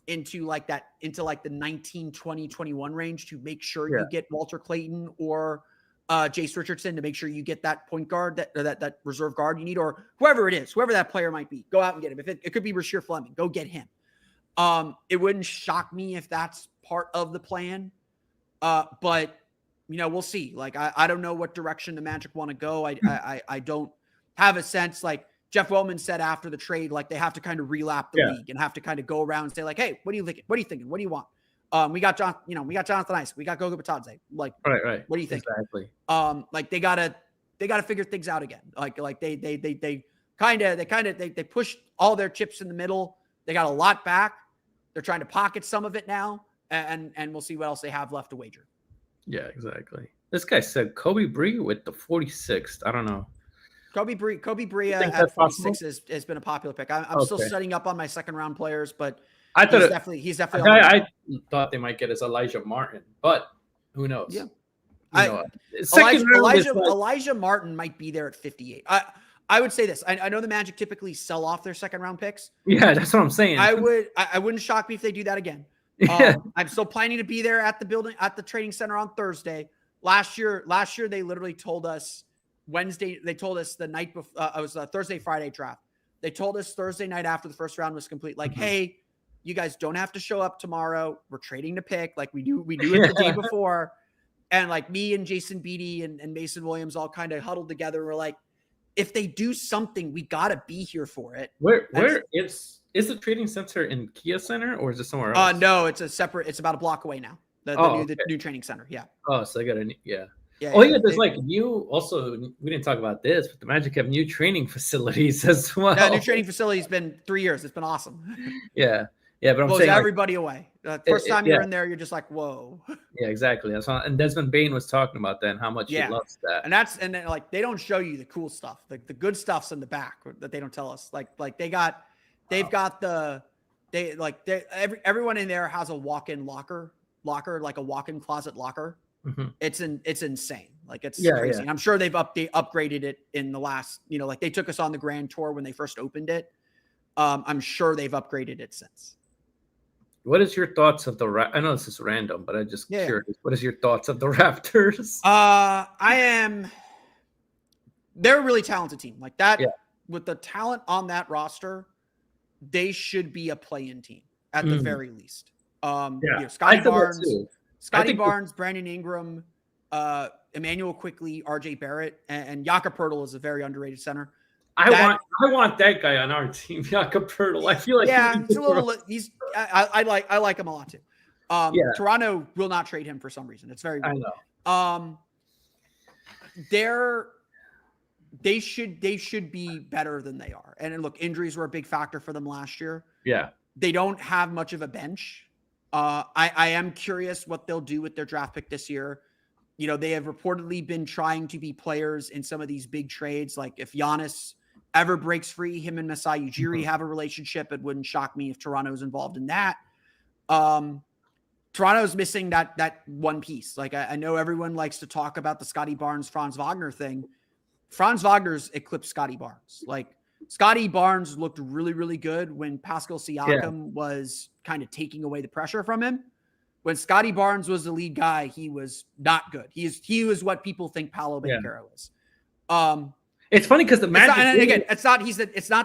into the 19, 20, 21 range to make sure you get Walter Clayton or Jace Richardson, to make sure you get that point guard, that reserve guard you need, or whoever it is, whoever that player might be. Go out and get him. If it could be Rasheer Fleming, go get him. It wouldn't shock me if that's part of the plan. But we'll see. Like, I don't know what direction the Magic want to go. I don't have a sense. Like, Jeff Weltman said after the trade, like, they have to kind of relap the league and have to kind of go around and say, like, hey, what are you thinking? What are you thinking? What do you want? We got Jonathan Isaac. We got Goga Batadze. Like, right. What do you think? Exactly. Like, they gotta figure things out again. Like they pushed all their chips in the middle. They got a lot back. They're trying to pocket some of it now, and we'll see what else they have left to wager. Yeah, exactly. This guy said Kobe Bree with the 46th. I don't know. Kobe Bree at 46 has been a popular pick. I'm still setting up on my second round players, but I thought he's definitely. I thought they might get as Elijah Martin, but who knows? Yeah, Elijah Martin might be there at 58. I would say this. I know the Magic typically sell off their second round picks. Yeah, that's what I'm saying. I wouldn't shock me if they do that again. I'm still planning to be there at the trading center on Thursday. Last year they literally told us Wednesday. They told us the night before. It was a Thursday, Friday draft. They told us Thursday night after the first round was complete, like, hey, you guys don't have to show up tomorrow. We're trading the pick. Like we do it the day before. And like me and Jason Beatty and Mason Williams all kind of huddled together. We're like, if they do something, we got to be here for it. Where is the trading center in Kia Center or is it somewhere else? No, it's about a block away now. The new training center. Yeah. Oh, so they got Yeah. There's new also. We didn't talk about this, but the Magic have new training facilities as well. Yeah, new training facility's been 3 years. It's been awesome. Yeah, but I'm saying everybody away. First time you're in there, you're just like, whoa. Yeah, exactly. And Desmond Bane was talking about that and how much he loves that. And then like they don't show you the cool stuff. Like the good stuff's in the back that they don't tell us. Like everyone in there has a walk-in locker, like a walk-in closet locker. Mm-hmm. It's insane. Like it's crazy. Yeah. And I'm sure they've upgraded it in the last, like they took us on the grand tour when they first opened it. I'm sure they've upgraded it since. What is your thoughts of I know this is random, but I'm just curious. What is your thoughts of the Raptors? They're a really talented team. Like that, with the talent on that roster, they should be a play-in team at the very least. Scotty Barnes, Brandon Ingram, Emmanuel Quickley, RJ Barrett, and Jakob Poeltl is a very underrated center. I want that guy on our team, Jakob Poeltl. I feel like I like him a lot too. Toronto will not trade him for some reason. It's very weird. I know. They should be better than they are. And look, injuries were a big factor for them last year. Yeah. They don't have much of a bench. I am curious what they'll do with their draft pick this year. They have reportedly been trying to be players in some of these big trades. Like if Giannis ever breaks free, him and Masai Ujiri have a relationship. It wouldn't shock me if Toronto's involved in that. Toronto's missing that one piece. Like I know everyone likes to talk about the Scotty Barnes, Franz Wagner thing. Franz Wagner's eclipsed Scotty Barnes. Like Scotty Barnes looked really, really good when Pascal Siakam was kind of taking away the pressure from him. When Scotty Barnes was the lead guy, he was not good. He was what people think Paolo Banchero is. It's funny because the Magic. It's not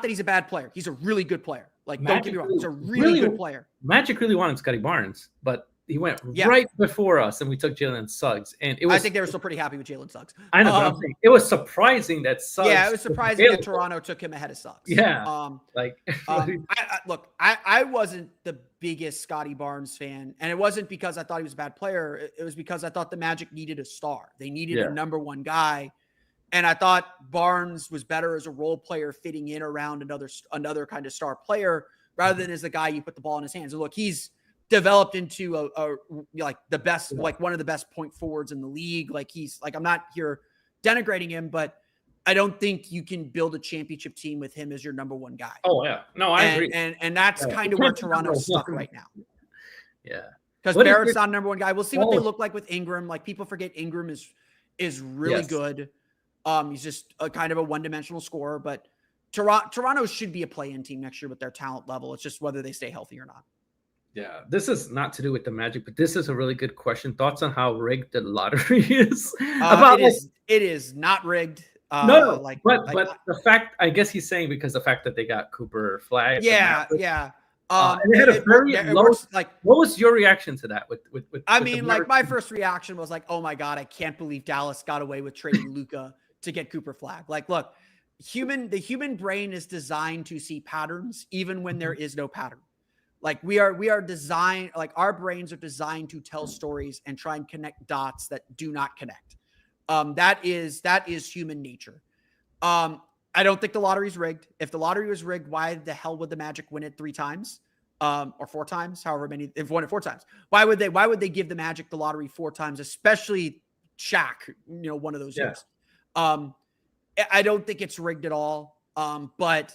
that he's a bad player. He's a really good player. Like don't get me wrong, he's a really good player. Magic really wanted Scotty Barnes, but he went right before us, and we took Jalen Suggs. And I think they were still pretty happy with Jalen Suggs. I know, but I'm saying it was surprising that Suggs. Yeah, it was surprising that Toronto took him ahead of Suggs. Yeah, I wasn't the biggest Scotty Barnes fan, and it wasn't because I thought he was a bad player. It was because I thought the Magic needed a star. They needed a number one guy, and I thought Barnes was better as a role player, fitting in around another kind of star player rather than as the guy you put the ball in his hands. And look, he's developed into like the best, like one of the best point forwards in the league. Like he's like, I'm not here denigrating him, but I don't think you can build a championship team with him as your number one guy. Oh yeah. No, I agree. And that's kind of where Toronto's stuck right now. Yeah. Because Barrett's not number one guy. We'll see what they look like with Ingram. Like people forget Ingram is really good. He's just a kind of a one-dimensional scorer, but Toronto should be a play-in team next year with their talent level. It's just whether they stay healthy or not. Yeah, this is not to do with the Magic, but this is a really good question. Thoughts on how rigged the lottery is? It is not rigged. But the fact, I guess he's saying because the fact that they got Cooper Flag. Yeah. And they had a very low. What was your reaction to that? With my first reaction was like, oh my god, I can't believe Dallas got away with trading Luka to get Cooper Flag. Like, look, the human brain is designed to see patterns even when there is no pattern. Like we are designed, like our brains are designed to tell stories and try and connect dots that do not connect. That is human nature. I don't think the lottery's rigged. If the lottery was rigged, why the hell would the Magic win it 3 times? Or 4 times, however many, if won it 4 times. Why would they give the Magic the lottery 4 times, especially Shaq, one of those years? I don't think it's rigged at all. But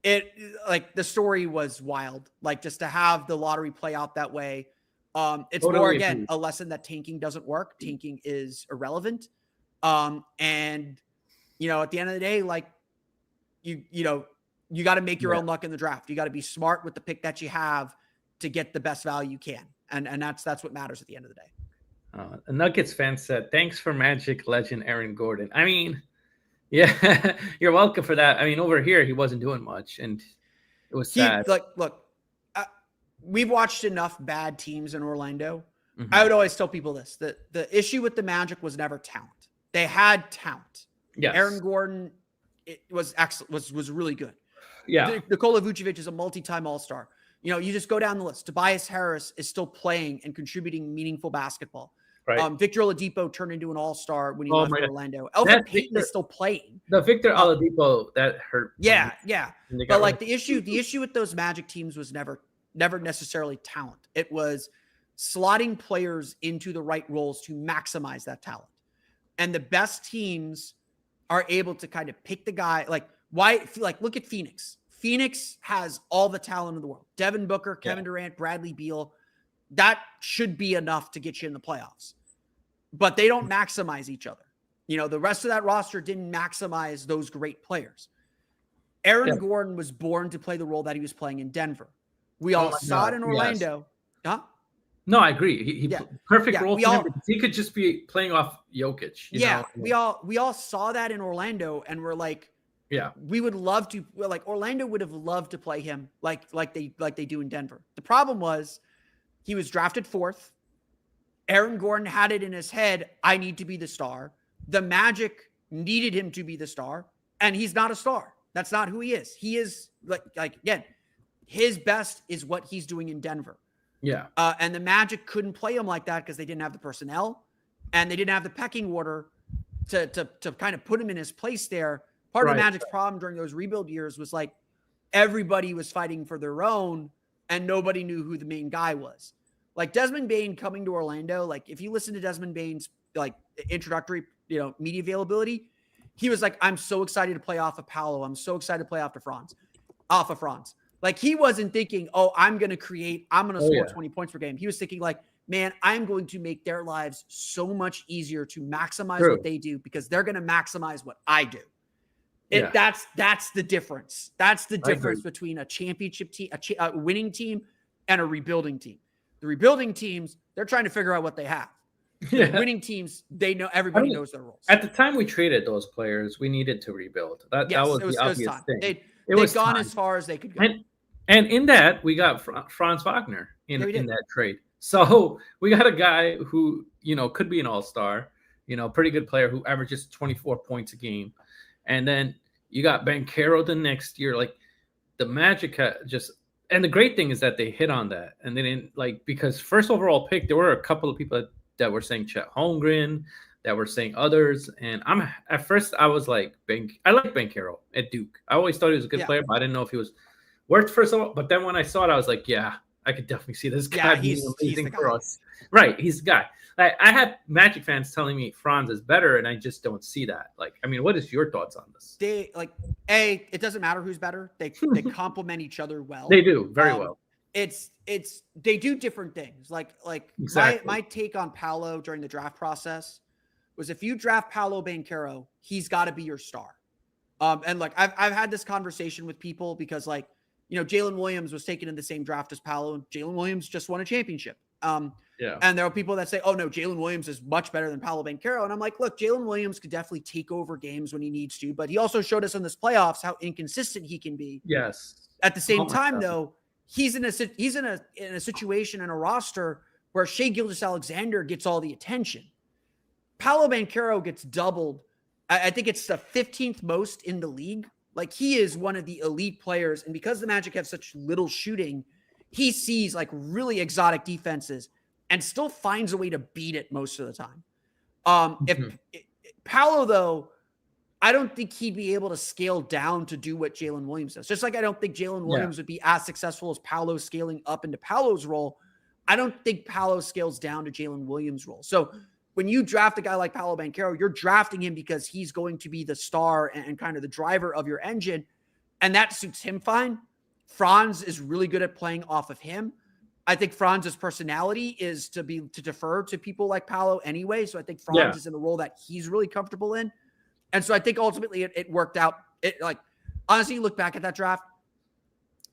the story was wild. Like just to have the lottery play out that way. It's totally more, again, a lesson that tanking doesn't work. Tanking is irrelevant. And at the end of the day, like you got to make your own luck in the draft. You got to be smart with the pick that you have to get the best value you can. And that's what matters at the end of the day. A Nuggets fan said, thanks for Magic legend Aaron Gordon. I mean, yeah, you're welcome for that. I mean, over here, he wasn't doing much, and it was sad. Look, we've watched enough bad teams in Orlando. Mm-hmm. I would always tell people this, that the issue with the Magic was never talent. They had talent. Yes. Aaron Gordon was excellent, was really good. Yeah. Nikola Vucevic is a multi-time All-Star. You just go down the list. Tobias Harris is still playing and contributing meaningful basketball. Right. Victor Oladipo turned into an All-Star when he left Orlando. Elfrid Payton is still playing. The Victor Oladipo that hurt. Yeah. But like the issue with those Magic teams was never necessarily talent. It was slotting players into the right roles to maximize that talent. And the best teams are able to kind of pick the guy. Like look at Phoenix. Phoenix has all the talent in the world. Devin Booker, Kevin Durant, Bradley Beal. That should be enough to get you in the playoffs. But they don't maximize each other. The rest of that roster didn't maximize those great players. Aaron Gordon was born to play the role that he was playing in Denver. We all saw it in Orlando. Yes. Huh? No, I agree. He perfect role for him because he could just be playing off Jokic. You know? We all saw that in Orlando, and we're like, we would love to. Like Orlando would have loved to play him like they do in Denver. The problem was he was drafted 4th. Aaron Gordon had it in his head, I need to be the star. The Magic needed him to be the star, and he's not a star. That's not who he is. He is like again, his best is what he's doing in Denver. Yeah. And the Magic couldn't play him like that because they didn't have the personnel and they didn't have the pecking order to kind of put him in his place there. Part of the Magic's problem during those rebuild years was like everybody was fighting for their own and nobody knew who the main guy was. Like Desmond Bane coming to Orlando, like if you listen to Desmond Bane's like introductory, media availability, he was like, I'm so excited to play off of Paolo. I'm so excited to play off of Franz. Like he wasn't thinking, I'm going to score 20 points per game. He was thinking like, man, I'm going to make their lives so much easier to maximize what they do because they're going to maximize what I do. That's the difference. That's the difference between a championship team, a winning team and a rebuilding team. The rebuilding teams, they're trying to figure out what they have. The winning teams, they know everybody knows their roles. At the time we traded those players, we needed to rebuild. That was the obvious thing. They'd gone as far as they could go. And in that, we got Franz Wagner in that trade. So we got a guy who, could be an all-star, pretty good player who averages 24 points a game. And then you got Banchero the next year. Like the Magic and the great thing is that they hit on that. And they didn't because first overall pick, there were a couple of people that were saying Chet Holmgren, that were saying others. And at first I was like, I like Banchero at Duke. I always thought he was a good player, but I didn't know if he was worked first of all. But then when I saw it, I was like, I could definitely see this guy being amazing for us. Right. He's the guy. I had Magic fans telling me Franz is better, and I just don't see that. What is your thoughts on this? It doesn't matter who's better. They complement each other well. They do very well. They do different things. Exactly. My take on Paolo during the draft process was if you draft Paolo Banchero, he's got to be your star. And I've had this conversation with people because Jalen Williams was taken in the same draft as Paolo, and Jalen Williams just won a championship. And there are people that say, oh no, Jalen Williams is much better than Paolo Banchero. And I'm like, look, Jalen Williams could definitely take over games when he needs to, but he also showed us in this playoffs how inconsistent he can be. Yes. At the same time, though, he's in a situation in a roster where Shai Gilgeous-Alexander gets all the attention. Paolo Banchero gets doubled. I think it's the 15th most in the league. He is one of the elite players. And because the Magic have such little shooting, he sees really exotic defenses and still finds a way to beat it most of the time. If Paolo, though, I don't think he'd be able to scale down to do what Jalen Williams does. Just like I don't think Jalen Williams would be as successful as Paolo scaling up into Paolo's role. I don't think Paolo scales down to Jalen Williams' role. So when you draft a guy like Paolo Banchero, you're drafting him because he's going to be the star and kind of the driver of your engine. And that suits him fine. Franz is really good at playing off of him. I think Franz's personality is to defer to people like Paolo anyway. So I think Franz is in a role that he's really comfortable in. And so I think ultimately it worked out. Honestly, you look back at that draft,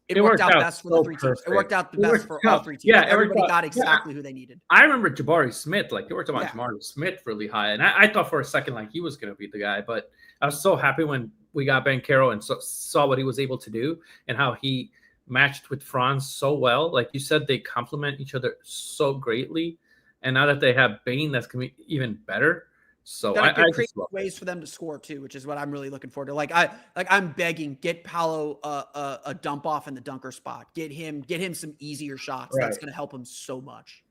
it worked out best for the three teams. It worked out the best for all three teams. Yeah, everybody got exactly who they needed. I remember Jabari Smith. They worked about Jabari Smith really high. And I thought for a second he was going to be the guy. But I was so happy when we got Banchero and saw what he was able to do and how he matched with Franz so well. Like you said, they complement each other so greatly. And now that they have Bane, that's going to be even better. So Gotta I create just love ways for them to score too, which is what I'm really looking forward to. I'm begging, get Paolo a dump off in the dunker spot. Get him some easier shots. it. That's Right. gonna help him so much.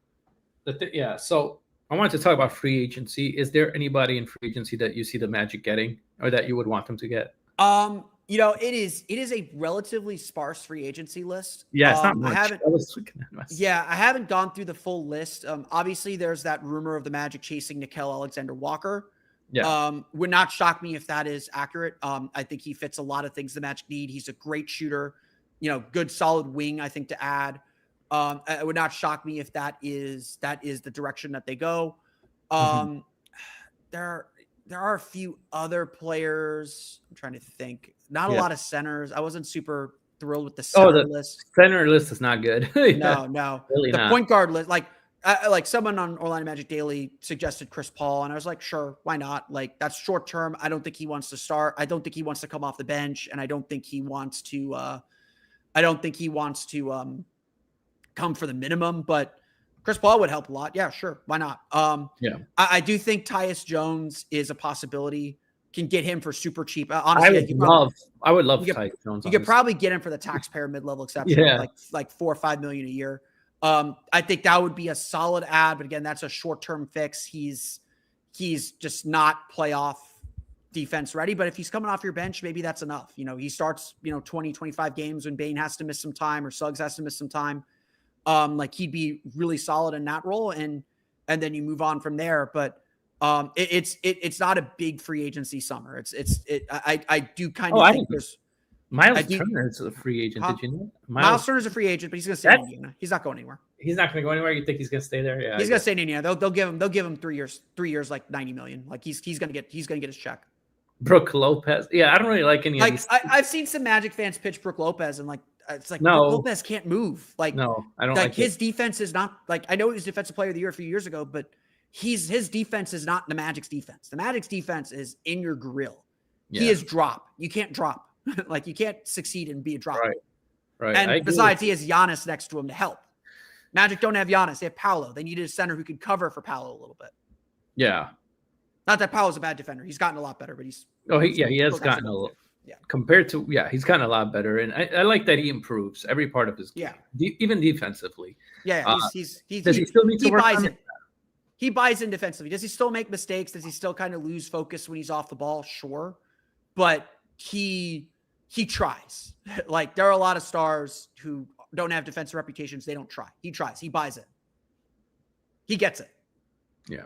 Yeah. So I wanted to talk about free agency. Is there anybody in free agency that you see the Magic getting, or that you would want them to get? It is a relatively sparse free agency list. Yeah, it's not I much. haven't I was looking at this. Yeah, I haven't gone through the full list. Obviously, there's that rumor of the Magic chasing Nickeil Alexander-Walker. Yeah. Would not shock me if that is accurate. I think he fits a lot of things the Magic need. He's a great shooter, good solid wing, I think, to add. It would not shock me if that is the direction that they go. There are a few other players. I'm trying to think. Not a lot of centers. I wasn't super thrilled with the center list. Center list is not good. No, really the not. point guard list, like someone on Orlando Magic Daily suggested Chris Paul, and I was like, sure, why not? Like, that's short term. I don't think he wants to start. I don't think he wants to come off the bench, and I don't think he wants to. Come for the minimum, but Chris Paul would help a lot. Yeah, sure, why not? I do think Tyus Jones is a possibility. Can get him for super cheap. Honestly, I would love Tyus Jones. You could probably get him for the taxpayer mid-level exception, like $4 or $5 million a year. I think that would be a solid ad, but again, that's a short-term fix. He's just not playoff defense ready, but if he's coming off your bench, maybe that's enough. He starts, 20, 25 games when Bane has to miss some time or Suggs has to miss some time. Like he'd be really solid in that role, and then you move on from there. But it's not a big free agency summer. I do kind of think there's Miles Turner is a free agent. Did you know? Miles Turner is a free agent, but he's going to stay in Indiana. He's not going anywhere. He's not going to go anywhere. You think he's going to stay there? Yeah, he's going to stay in Indiana. They'll give him 3 years, like $90 million. Like he's going to get his check. Brook Lopez. Yeah, I don't really like any of these. I've seen some Magic fans pitch Brook Lopez, and it's like no, Brook Lopez can't move. No, I don't like his defense is not I know he was defensive player of the year a few years ago, but his defense is not the Magic's defense. The Magic's defense is in your grill. Yeah. He is drop. You can't drop. Like you can't succeed and be a drop. Right. And besides, he has Giannis next to him to help. Magic don't have Giannis. They have Paolo. They needed a center who could cover for Paolo a little bit. Yeah. Not that Paolo's a bad defender. He's gotten a lot better, but he has gotten a little. Yeah. Compared to he's gotten a lot better, and I like that he improves every part of his game. Yeah. Even defensively. Yeah. Does he still need to work on it? He buys in defensively. Does he still make mistakes? Does he still kind of lose focus when he's off the ball? Sure. But he tries. Like there are a lot of stars who don't have defensive reputations. They don't try. He tries. He buys it. He gets it. Yeah.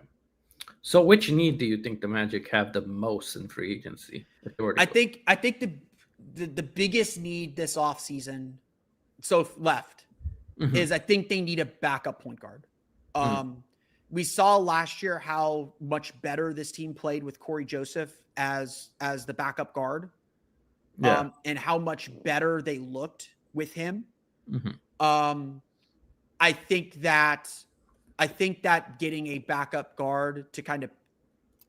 So which need do you think the Magic have the most in free agency? I think the biggest need this offseason left is I think they need a backup point guard. We saw last year how much better this team played with Corey Joseph as the backup guard. And how much better they looked with him. I think that getting a backup guard to kind of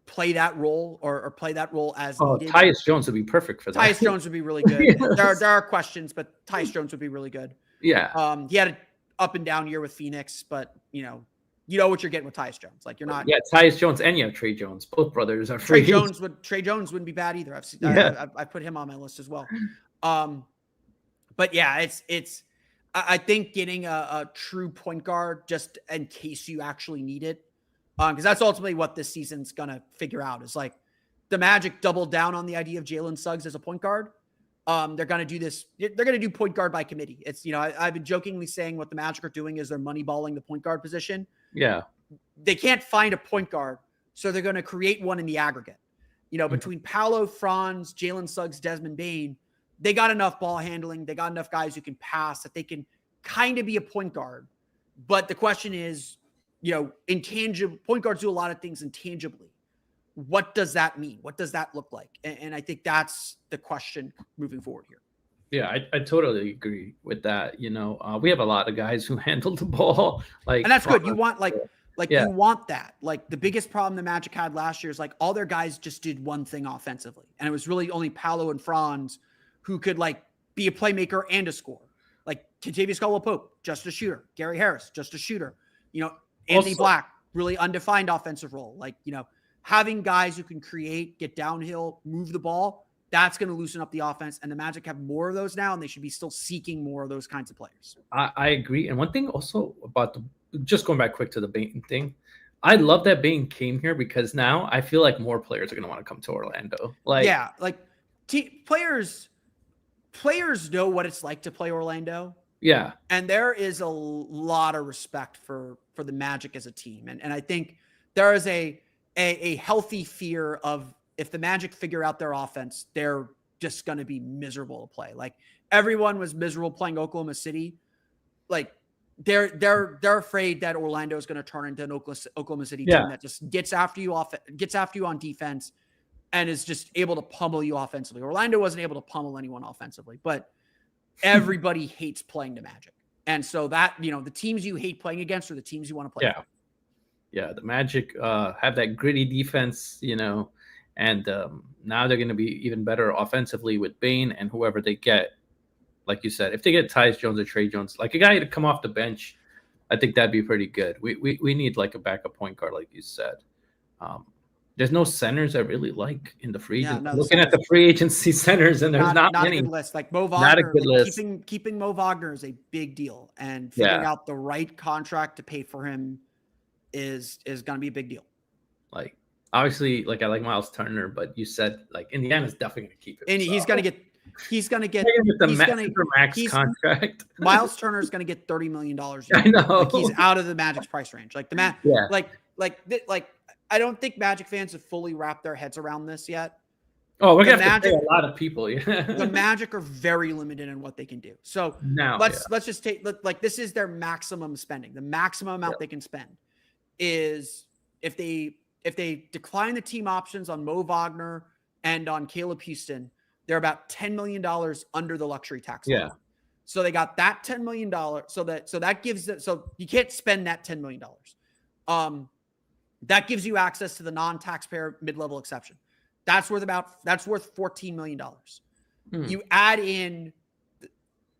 play that role or play that role as needed. Tyus Jones would be perfect for that. Tyus Jones would be really good. Yes. There are questions, but Tyus Jones would be really good. Yeah. He had an up and down year with Phoenix, but you know what you're getting with Tyus Jones. Like you're not. Yeah, Tyus Jones and you have Trey Jones. Both brothers are free. Trey Jones wouldn't be bad either. I put him on my list as well. But yeah, I think getting a true point guard just in case you actually need it. Because that's ultimately what this season's going to figure out is like the Magic doubled down on the idea of Jalen Suggs as a point guard. They're going to do this. They're going to do point guard by committee. It's, I've been jokingly saying what the Magic are doing is they're moneyballing the point guard position. Yeah. They can't find a point guard. So they're going to create one in the aggregate, between Paolo, Franz, Jalen Suggs, Desmond Bane, they got enough ball handling. They got enough guys who can pass that they can kind of be a point guard. But the question is, intangible point guards do a lot of things intangibly. What does that mean? What does that look like? And I think that's the question moving forward here. Yeah, I totally agree with that. We have a lot of guys who handle the ball, and that's good. You want you want that. Like the biggest problem the Magic had last year is like all their guys just did one thing offensively, and it was really only Paolo and Franz who could be a playmaker and a scorer. Like Kentavious Caldwell-Pope, just a shooter. Gary Harris, just a shooter. Anthony Also- Black, really undefined offensive role. Like, having guys who can create, get downhill, move the ball, that's going to loosen up the offense. And the Magic have more of those now, and they should be still seeking more of those kinds of players. I agree. And one thing also about just going back quick to the Bane thing, I love that Bane came here because now I feel like more players are going to want to come to Orlando. Players know what it's like to play Orlando. Yeah. And there is a lot of respect for the Magic as a team. And I think there is a healthy fear of, if the Magic figure out their offense, they're just going to be miserable to play. Like, everyone was miserable playing Oklahoma City. Like, they're afraid that Orlando is going to turn into an Oklahoma City team that just gets after you on defense and is just able to pummel you offensively. Orlando wasn't able to pummel anyone offensively, but everybody hates playing the Magic. And so that, the teams you hate playing against are the teams you want to play against. Yeah, the Magic have that gritty defense, and now they're going to be even better offensively with Bane and whoever they get. Like you said, if they get Tyus Jones or Trey Jones, like a guy to come off the bench, I think that'd be pretty good. We need like a backup point guard, like you said. There's no centers I really like in the free agent. Looking at the free agency centers, and there's not many. A good list. Like Mo Wagner, not a good list. Keeping Mo Wagner is a big deal, and figuring out the right contract to pay for him is going to be a big deal. Like, obviously, like I like Miles Turner, but you said like Indiana's definitely going to keep him. And he's going to get the max contract. Miles Turner is going to get $30 million. I know. Like, he's out of the Magic's price range. Like I don't think Magic fans have fully wrapped their heads around this yet. Oh, we're going to have to pay a lot of people. The Magic are very limited in what they can do. So now let's just take, like, this is their maximum spending. The maximum amount they can spend is if they decline the team options on Mo Wagner and on Caleb Houston, they're about $10 million under the luxury tax line. So they got that $10 million. So that gives it, so you can't spend that $10 million. That gives you access to the non-taxpayer mid-level exception. That's worth $14 million. You add in,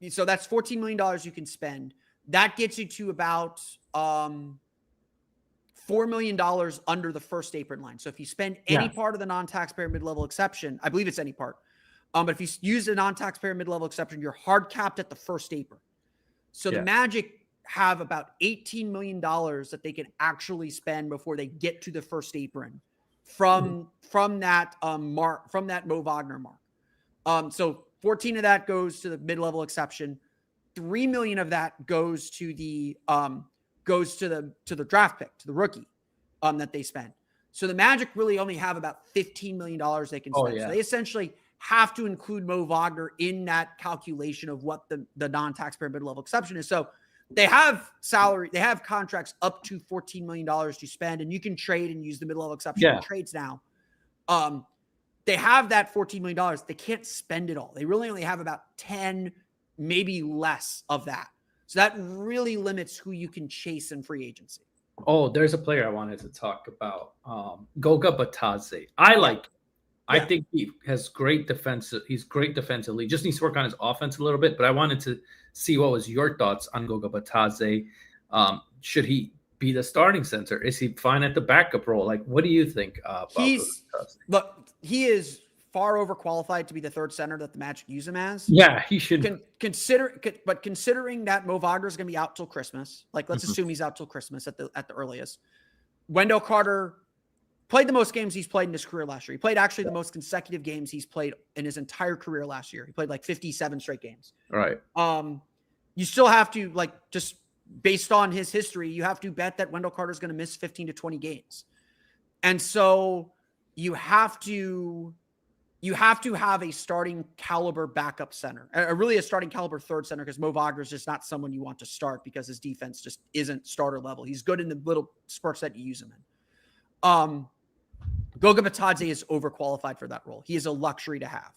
so that's $14 million you can spend. That gets you to about $4 million under the first apron line. So if you spend any part of the non-taxpayer mid-level exception, I believe it's any part. But if you use the non-taxpayer mid-level exception, you're hard capped at the first apron. So the Magic have about $18 million that they can actually spend before they get to the first apron from that Mo Wagner mark. So 14 of that goes to the mid-level exception. 3 million of that goes to the draft pick, to the rookie that they spend. So the Magic really only have about $15 million they can spend. So they essentially have to include Mo Wagner in that calculation of what the non-taxpayer mid-level exception is. So they have contracts up to $14 million to spend, and you can trade and use the mid-level exception in trades now. They have that $14 million. They can't spend it all. They really only have about 10, maybe less of that. So that really limits who you can chase in free agency. Oh, there's a player I wanted to talk about. Goga Batadze. I think he has great defense. He's great defensively. Just needs to work on his offense a little bit. But I wanted to see what was your thoughts on Goga Batadze. Should he be the starting center? Is he fine at the backup role? Like, what do you think? He is far overqualified to be the third center that the Magic use him as. Yeah, he should considering that Mo Wagner is going to be out till Christmas. Like, let's assume he's out till Christmas at the earliest. Wendell Carter played the most games he's played in his career last year. He played actually the most consecutive games he's played in his entire career last year. He played like 57 straight games. Right. You still have to, like, just based on his history, you have to bet that Wendell Carter is going to miss 15 to 20 games. And so you have to have a starting caliber backup center, really a starting caliber third center, because Mo Wagner is just not someone you want to start because his defense just isn't starter level. He's good in the little spurts that you use him in. Goga Batadze is overqualified for that role. He is a luxury to have.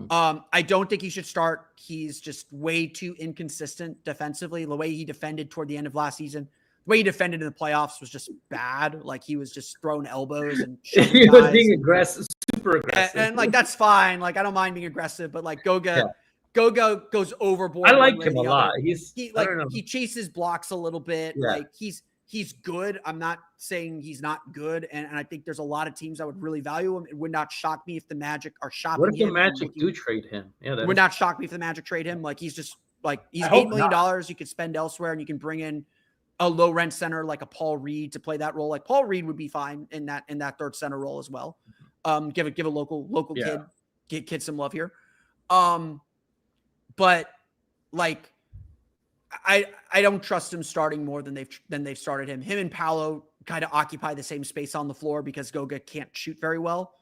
I don't think he should start. He's just way too inconsistent defensively. The way he defended toward the end of last season, the way he defended in the playoffs was just bad. Like, he was just throwing elbows and he was being aggressive, super aggressive. And like, that's fine. Like, I don't mind being aggressive, but like Goga Goga goes overboard. I like one way or him a the lot. other. He's He I like don't know. he chases blocks a little bit. Yeah. Like he's good. I'm not saying he's not good, and I think there's a lot of teams that would really value him. It would not shock me if the Magic are shopping What if the him. and Magic do trade him? Yeah, It that would is. not shock me if the Magic trade him. Like he's just like he's I $8 hope million you could spend elsewhere, and you can bring in a low rent center like a Paul Reed to play that role. Like Paul Reed would be fine in that third center role as well. Give a local kid some love here. But like I don't trust him starting more than they've started him. Him and Paolo kind of occupy the same space on the floor because Goga can't shoot very well.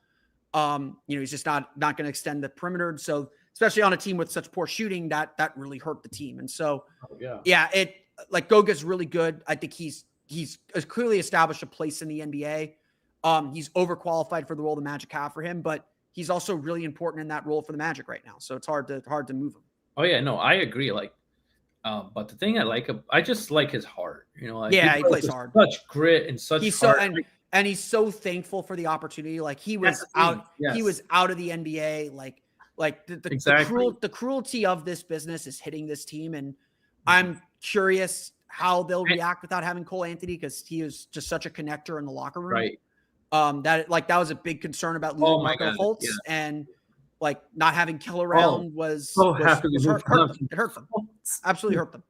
He's just not going to extend the perimeter. So especially on a team with such poor shooting, that really hurt the team. And so like Goga's really good. I think he's clearly established a place in the NBA. He's overqualified for the role the Magic have for him, but he's also really important in that role for the Magic right now. So it's hard to move him. Oh yeah, no, I agree. Like, but the thing I like, I just like his heart. Like, he plays hard, such grit and such. He's heart. And he's so thankful for the opportunity. Like he was out, he was out of the NBA. Like the cruelty of this business is hitting this team, and I'm curious how they'll react without having Cole Anthony because he is just such a connector in the locker room. Right. That was a big concern about losing Marco Fultz and like not having Kill around was hurt them. It hurt them. Absolutely hurt them.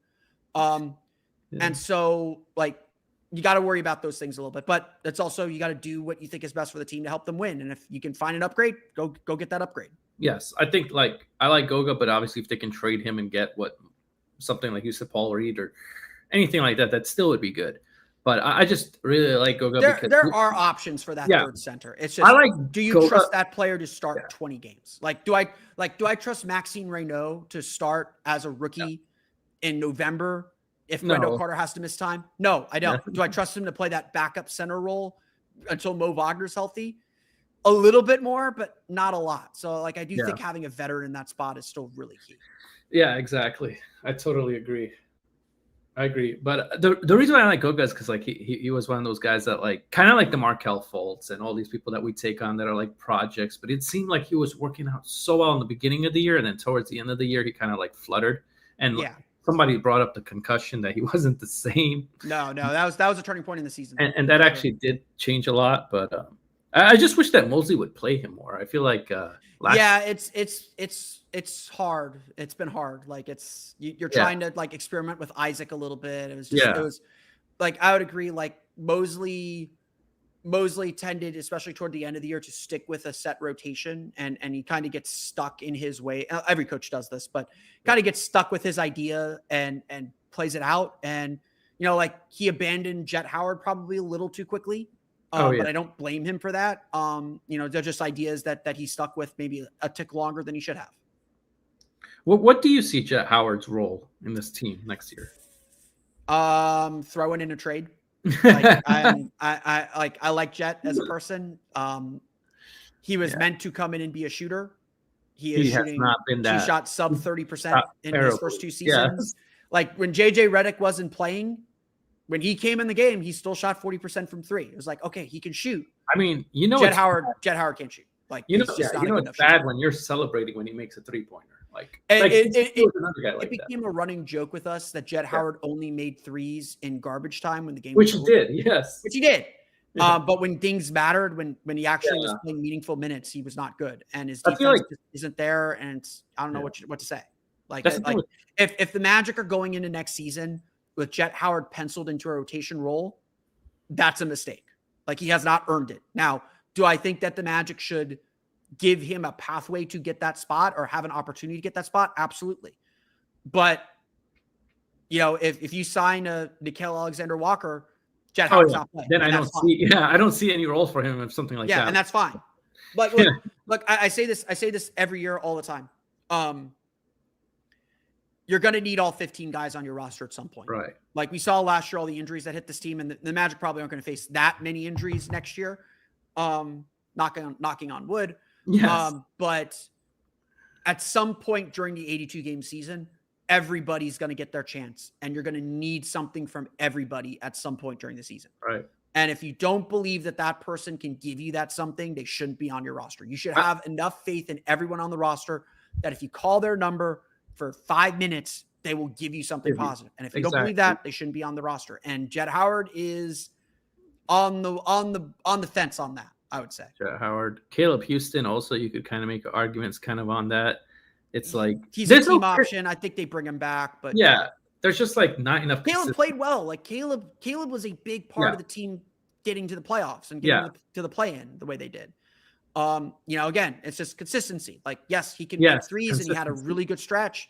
And so like you got to worry about those things a little bit, but it's also, you got to do what you think is best for the team to help them win. And if you can find an upgrade, go get that upgrade. Yes. I think I like Goga, but obviously if they can trade him and get something like you said, Paul Reed or anything like that, that still would be good. But I just really like Goga. There are options for that third center. It's just, do you trust that player to start 20 games? Do I trust Maxime Reynaud to start as a rookie in November if Wendell Carter has to miss time? No, I don't. Do I trust him to play that backup center role until Mo Wagner's healthy? A little bit more, but not a lot. So I do think having a veteran in that spot is still really key. Yeah, exactly. I totally agree. But the reason why I like Goga is because he was one of those guys that kind of like the Markelle Fultz and all these people that we take on that are like projects. But it seemed like he was working out so well in the beginning of the year, and then towards the end of the year he kind of fluttered. And somebody brought up the concussion that he wasn't the same. No, that was a turning point in the season, and that actually did change a lot. But I just wish that Mosley would play him more. I feel like it's hard. It's been hard. You're trying to experiment with Isaac a little bit. It was just it was I would agree. Mosley tended, especially toward the end of the year, to stick with a set rotation, and he kind of gets stuck in his way. Every coach does this, but kind of gets stuck with his idea and plays it out. And he abandoned Jet Howard probably a little too quickly. But I don't blame him for that. They're just ideas that he stuck with maybe a tick longer than he should have. What do you see Jet Howard's role in this team next year? Throwing in a trade. I like Jet as a person. He was meant to come in and be a shooter. He has not been that. He shot sub 30% in his first two seasons. When JJ Redick wasn't playing, when he came in the game, he still shot 40% from three. It was okay, he can shoot. I mean, Jet Howard can't shoot. It's bad when you're celebrating when he makes a 3-pointer. It became a running joke with us that Jet Howard only made threes in garbage time when the game was over. Which he did. But when things mattered, when he actually was playing meaningful minutes, he was not good, and his defense just isn't there. And I don't know what to say. If the Magic are going into next season with Jet Howard penciled into a rotation role, that's a mistake. He has not earned it. Now, do I think that the Magic should give him a pathway to get that spot or have an opportunity to get that spot? Absolutely. But, if you sign a Nickeil Alexander-Walker, Jet Howard's not playing. Then I don't see any roles for him if something like that. Yeah, and that's fine. But look, I say this every year all the time. You're going to need all 15 guys on your roster at some point. Right. We saw last year, all the injuries that hit this team, and the Magic probably aren't going to face that many injuries next year. Knocking on wood. Yes. But at some point during the 82-game season, everybody's going to get their chance, and you're going to need something from everybody at some point during the season. Right. And if you don't believe that person can give you that something, they shouldn't be on your roster. You should have enough faith in everyone on the roster that if you call their number, for 5 minutes, they will give you something positive. And if you don't believe that, they shouldn't be on the roster. And Jett Howard is on the fence on that, I would say. Jett Howard, Caleb Houston. Also, you could kind of make arguments kind of on that. It's like he's a team option. I think they bring him back, but yeah, there's just like not enough. Caleb played well. Like Caleb was a big part of the team getting to the playoffs and getting to the play-in the way they did. Again, it's just consistency. Like, yes, he can make threes and he had a really good stretch,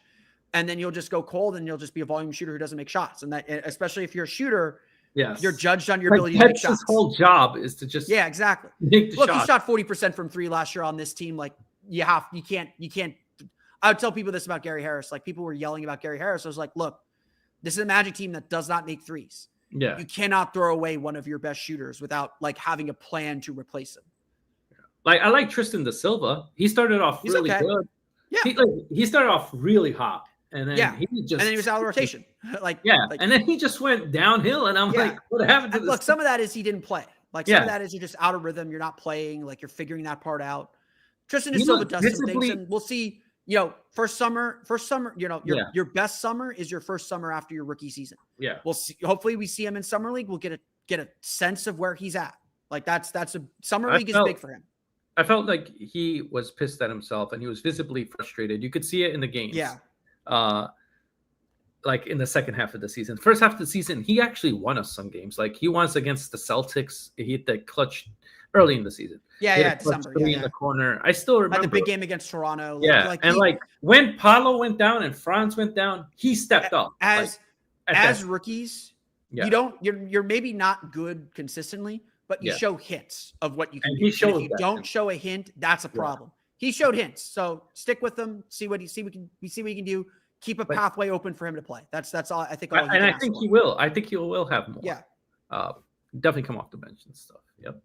and then you'll just go cold and you'll just be a volume shooter who doesn't make shots. And that, especially if you're a shooter, you're judged on your ability to make shots. His whole job is to just exactly. Look, he shot 40% from 3 last year on this team. Like, you can't. I would tell people this about Gary Harris. Like, people were yelling about Gary Harris. I was like, look, this is a Magic team that does not make threes. Yeah. You cannot throw away one of your best shooters without like having a plan to replace him. Like, I like Tristan da Silva. He started off really good. Yeah. He started off really hot. And then he was out of rotation. And then he just went downhill. And I'm like, what happened to this? Look, some of that is he didn't play. Like, some of that is you're just out of rhythm. You're not playing. Like, you're figuring that part out. Tristan da Silva does some things, and we'll see. First summer, your best summer is your first summer after your rookie season. Yeah. We'll see. Hopefully we see him in summer league. We'll get a sense of where he's at. Like, that's a summer league is big for him. I felt like he was pissed at himself and he was visibly frustrated. You could see it in the games. Yeah. Like in the second half of the season. First half of the season, he actually won us some games. Like, he won us against the Celtics. He hit the clutch early in the season. December. In the corner. I still remember the big game against Toronto. When Paolo went down and Franz went down, he stepped up. As rookies, you're maybe not good consistently, but you show hints of what you can do. If you don't show a hint, that's a problem. He showed hints, so stick with him. See what he can do. Keep a pathway open for him to play. That's all. I think. I think he will. I think he will have more. Yeah. Definitely come off the bench and stuff. Yep.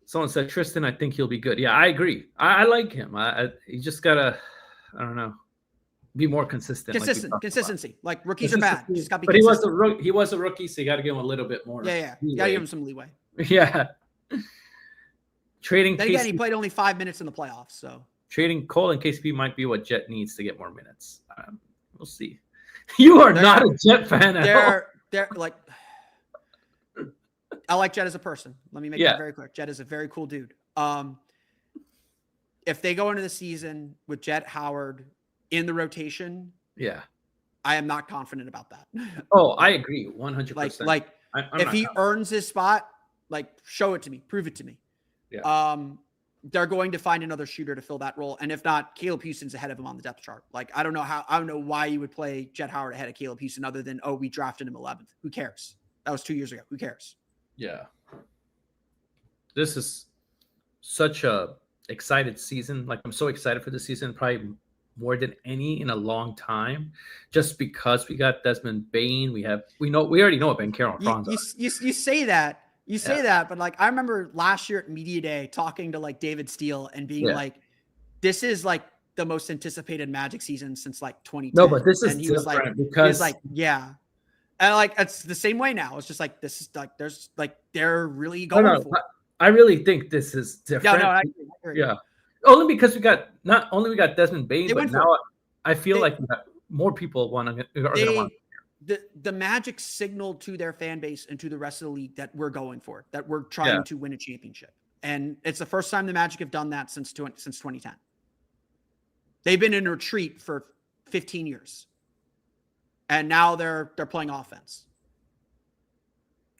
Someone said Tristan. I think he'll be good. Yeah, I agree. I like him. He just gotta, I don't know, be more consistent. Consistency. Like, rookies are bad. But he was a rookie, so you got to give him a little bit more. Yeah. You got to give him some leeway. Yeah. Trading. Then again, he played only 5 minutes in the playoffs, so trading Cole and KCP might be what Jet needs to get more minutes. We'll see. You are not a Jet fan at all. They're like, I like Jet as a person. Let me make that very clear. Jet is a very cool dude. If they go into the season with Jett Howard in the rotation, I am not confident about that. Oh, I agree, 100%. Like, if he earns his spot, like, show it to me, prove it to me. Yeah. They're going to find another shooter to fill that role, and if not, Caleb Houston's ahead of him on the depth chart. Like, I don't know why you would play Jett Howard ahead of Caleb Houston, other than we drafted him 11th. Who cares? That was 2 years ago. Who cares? Yeah. This is such a excited season. Like, I'm so excited for the season, probably more than any in a long time, just because we got Desmond Bane. We already know what Ben Carroll and Franz are. You say that. You say that, but like, I remember last year at Media Day talking to like David Steele and being like, this is like the most anticipated Magic season since like 2010. No, but this is and he was like, and like, it's the same way now. It's just like, this is like, there's like, they're really going for it. I really think this is different. I agree. Yeah. Only because we got Desmond Bane, but now I feel like more people are going to want. The Magic signaled to their fan base and to the rest of the league that we're going for it, that we're trying to win a championship. And it's the first time the Magic have done that since 2010. They've been in retreat for 15 years. And now they're playing offense.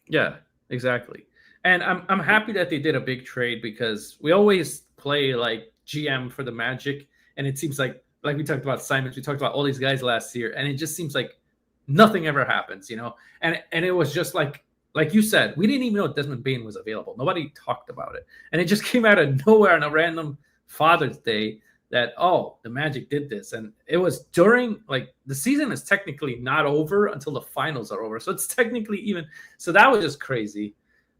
Yeah, exactly. And I'm happy that they did a big trade, because we always play like GM for the Magic, and it seems like we talked about Simons, we talked about all these guys last year, and it just seems like nothing ever happens, And it was just like you said, we didn't even know Desmond Bane was available. Nobody talked about it, and it just came out of nowhere on a random Father's Day that the Magic did this, and it was during like the season is technically not over until the finals are over, so it's technically even. So that was just crazy.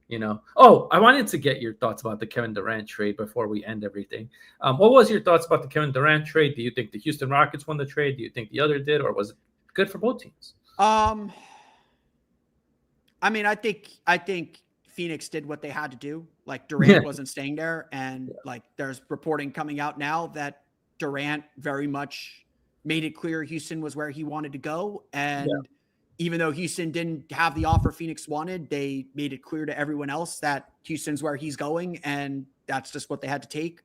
I wanted to get your thoughts about the Kevin Durant trade before we end everything. What was your thoughts about the Kevin Durant trade? Do you think the Houston Rockets won the trade? Do you think the other did, or was it good for both teams? I mean, I think Phoenix did what they had to do. Like, Durant wasn't staying there, and like, there's reporting coming out now that Durant very much made it clear Houston was where he wanted to go. And even though Houston didn't have the offer Phoenix wanted, they made it clear to everyone else that Houston's where he's going, and that's just what they had to take.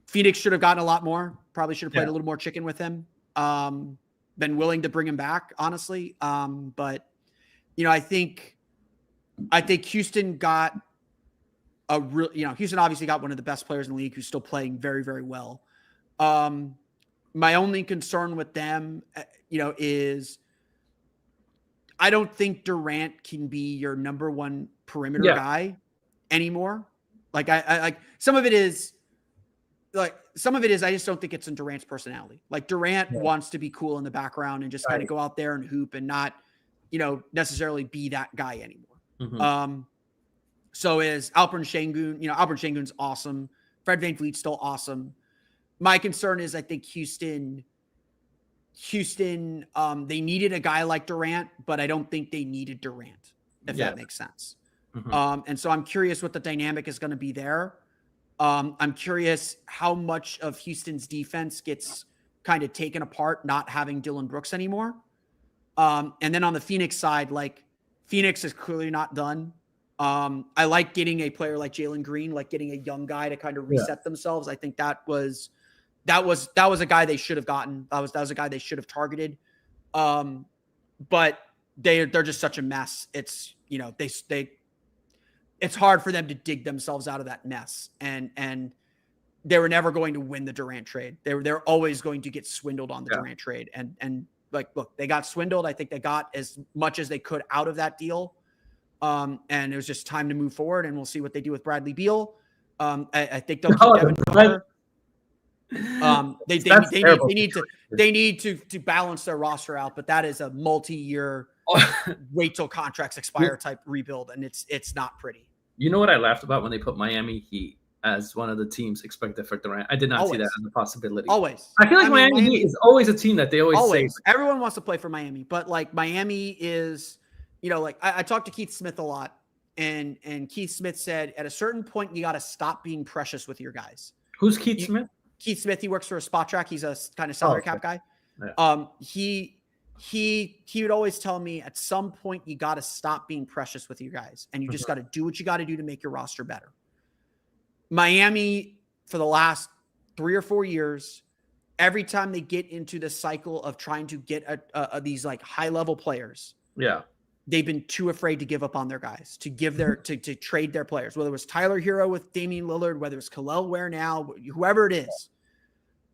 Phoenix should have gotten a lot more, probably should have played a little more chicken with him. Been willing to bring him back, honestly. But I think Houston got Houston obviously got one of the best players in the league who's still playing very, very well. My only concern with them, is I don't think Durant can be your number one perimeter guy anymore. Like some of it is I just don't think it's in Durant's personality. Like Durant wants to be cool in the background and just kind of go out there and hoop and not, necessarily be that guy anymore. So is Alperen Şengün. Alperen Şengün's awesome. Fred VanVleet's still awesome. My concern is I think Houston, they needed a guy like Durant, but I don't think they needed Durant, if that makes sense. And so I'm curious what the dynamic is going to be there. I'm curious how much of Houston's defense gets kind of taken apart not having Dillon Brooks anymore. And then on the Phoenix side, like Phoenix is clearly not done. I like getting a player like Jalen Green, like getting a young guy to kind of reset themselves. I think that was a guy they should have gotten. That was a guy they should have targeted. But they're just such a mess. It's, it's hard for them to dig themselves out of that mess. And they were never going to win the Durant trade. They're always going to get swindled on the Durant trade. And like, look, they got swindled. I think they got as much as they could out of that deal. And it was just time to move forward, and we'll see what they do with Bradley Beal. I think they'll keep Devin Booker. They need to balance their roster out, but that is a multi-year wait till contracts expire type rebuild, and it's not pretty. You know what I laughed about when they put Miami Heat as one of the teams expected for Durant? I did not see that as a possibility. Always. I feel like Miami Heat is always a team that they always say. Everyone wants to play for Miami, but like Miami is, like I talked to Keith Smith a lot, and Keith Smith said at a certain point you got to stop being precious with your guys. Who's Keith Smith? Keith Smith, he works for a Spot Track. He's a kind of salary cap guy. Yeah. He would always tell me at some point you got to stop being precious with you guys, and you just got to do what you got to do to make your roster better. Miami, for the last 3 or 4 years, every time they get into the cycle of trying to get these like high level players, they've been too afraid to give up on their guys, to give their to trade their players. Whether it was Tyler Hero with Damian Lillard, whether it's Khalil Ware now, whoever it is,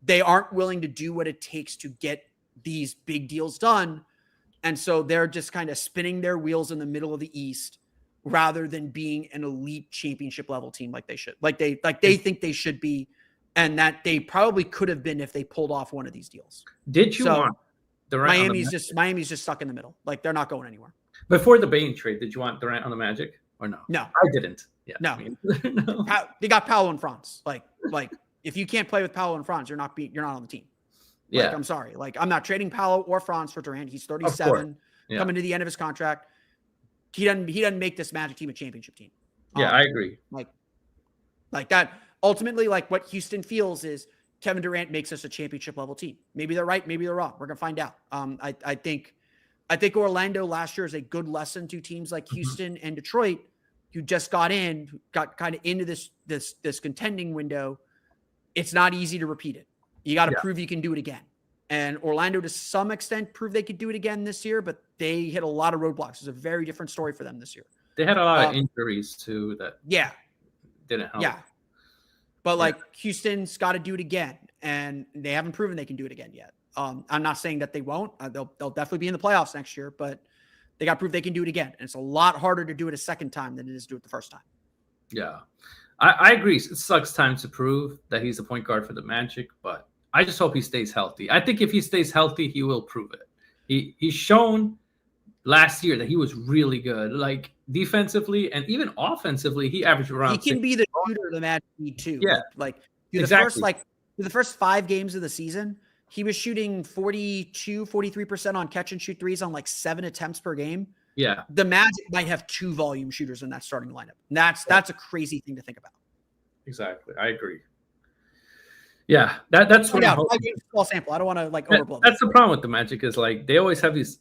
they aren't willing to do what it takes to get these big deals done. And so they're just kind of spinning their wheels in the middle of the East rather than being an elite championship level team like they should. Like they think they should be, and that they probably could have been if they pulled off one of these deals. Did you want Durant? Miami's just stuck in the middle. Like they're not going anywhere. Before the Bane trade, did you want Durant on the Magic or no? No. I didn't. Yeah. No. No. They got Paolo and Franz. Like if you can't play with Paolo and Franz, you're not on the team. Yeah. Like, I'm sorry. Like I'm not trading Paolo or Franz for Durant. He's 37, coming to the end of his contract. He doesn't make this Magic team a championship team. Yeah, I agree. Like that. Ultimately, like what Houston feels is Kevin Durant makes us a championship level team. Maybe they're right. Maybe they're wrong. We're gonna find out. I think Orlando last year is a good lesson to teams like Houston and Detroit, who just got kind of into this contending window. It's not easy to repeat it. You got to prove you can do it again. And Orlando, to some extent, proved they could do it again this year, but they hit a lot of roadblocks. It's a very different story for them this year. They had a lot of injuries too that didn't help. Yeah. But Houston's got to do it again, and they haven't proven they can do it again yet. I'm not saying that they won't. They'll definitely be in the playoffs next year, but they got to prove they can do it again. And it's a lot harder to do it a second time than it is to do it the first time. Yeah. I agree. It sucks time to prove that he's a point guard for the Magic, but I just hope he stays healthy. I think if he stays healthy, he will prove it. He's shown last year that he was really good, like defensively and even offensively. He averaged around. He can be the shooter the Magic need too. Yeah, the first 5 games of the season, he was shooting 43% on catch and shoot threes on like 7 attempts per game. Yeah, the Magic might have 2 volume shooters in that starting lineup. And that's a crazy thing to think about. Exactly, I agree. Yeah, that's what I'm Yeah, hoping. 5 games small sample. I don't want to like overblow. That's the problem with the Magic is like they always have these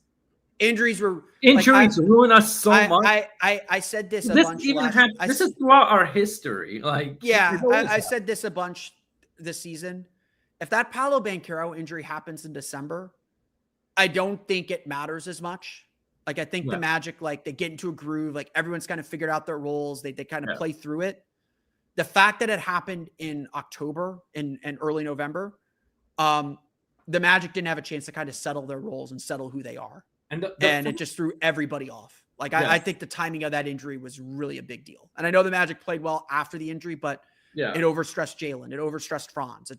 Injuries were injuries ruin us so much. I said this a bunch. This is throughout our history. Like, yeah, I said this a bunch this season. If that Paolo Banchero injury happens in December, I don't think it matters as much. Like, I think the Magic, like, they get into a groove. Like, everyone's kind of figured out their roles. They kind of play through it. The fact that it happened in October and early November, the Magic didn't have a chance to kind of settle their roles and settle who they are. And it just threw everybody off. Like, I think the timing of that injury was really a big deal. And I know the Magic played well after the injury, but it overstressed Jalen. It overstressed Franz.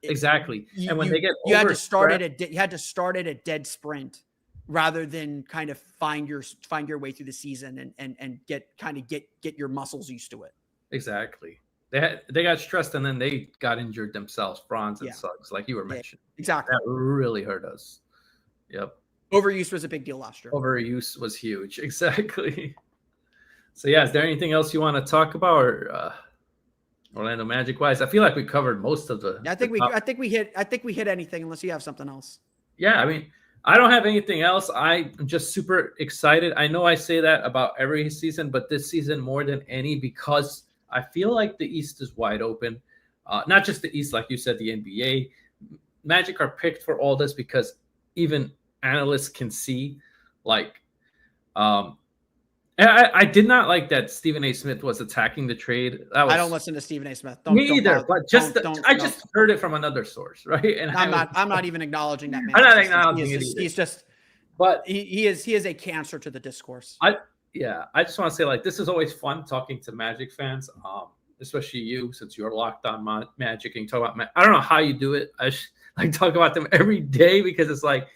Exactly. And when they get you had to start at a dead sprint rather than kind of find your way through the season and get your muscles used to it. Exactly. They got stressed and then they got injured themselves. Franz and Suggs, like you were mentioning. Exactly. That really hurt us. Yep. Overuse was a big deal last year. Overuse was huge. Exactly. So yeah, is there anything else you want to talk about, or Orlando Magic wise? I feel like we covered most of the. I think we hit anything unless you have something else. Yeah, I mean, I don't have anything else. I'm just super excited. I know I say that about every season, but this season more than any because I feel like the East is wide open. Not just the East, like you said, the NBA. Magic are picked for all this because even analysts can see, like, I did not like that Stephen A. Smith was attacking the trade. I don't listen to Stephen A. Smith. Me either, but I just heard it from another source, right? And I'm not even acknowledging that man. I'm not acknowledging it. He's just, but he is a cancer to the discourse. I just want to say, like, this is always fun talking to Magic fans, especially you, since you're locked on Magic and you talk about. I don't know how you do it. I like talk about them every day because it's like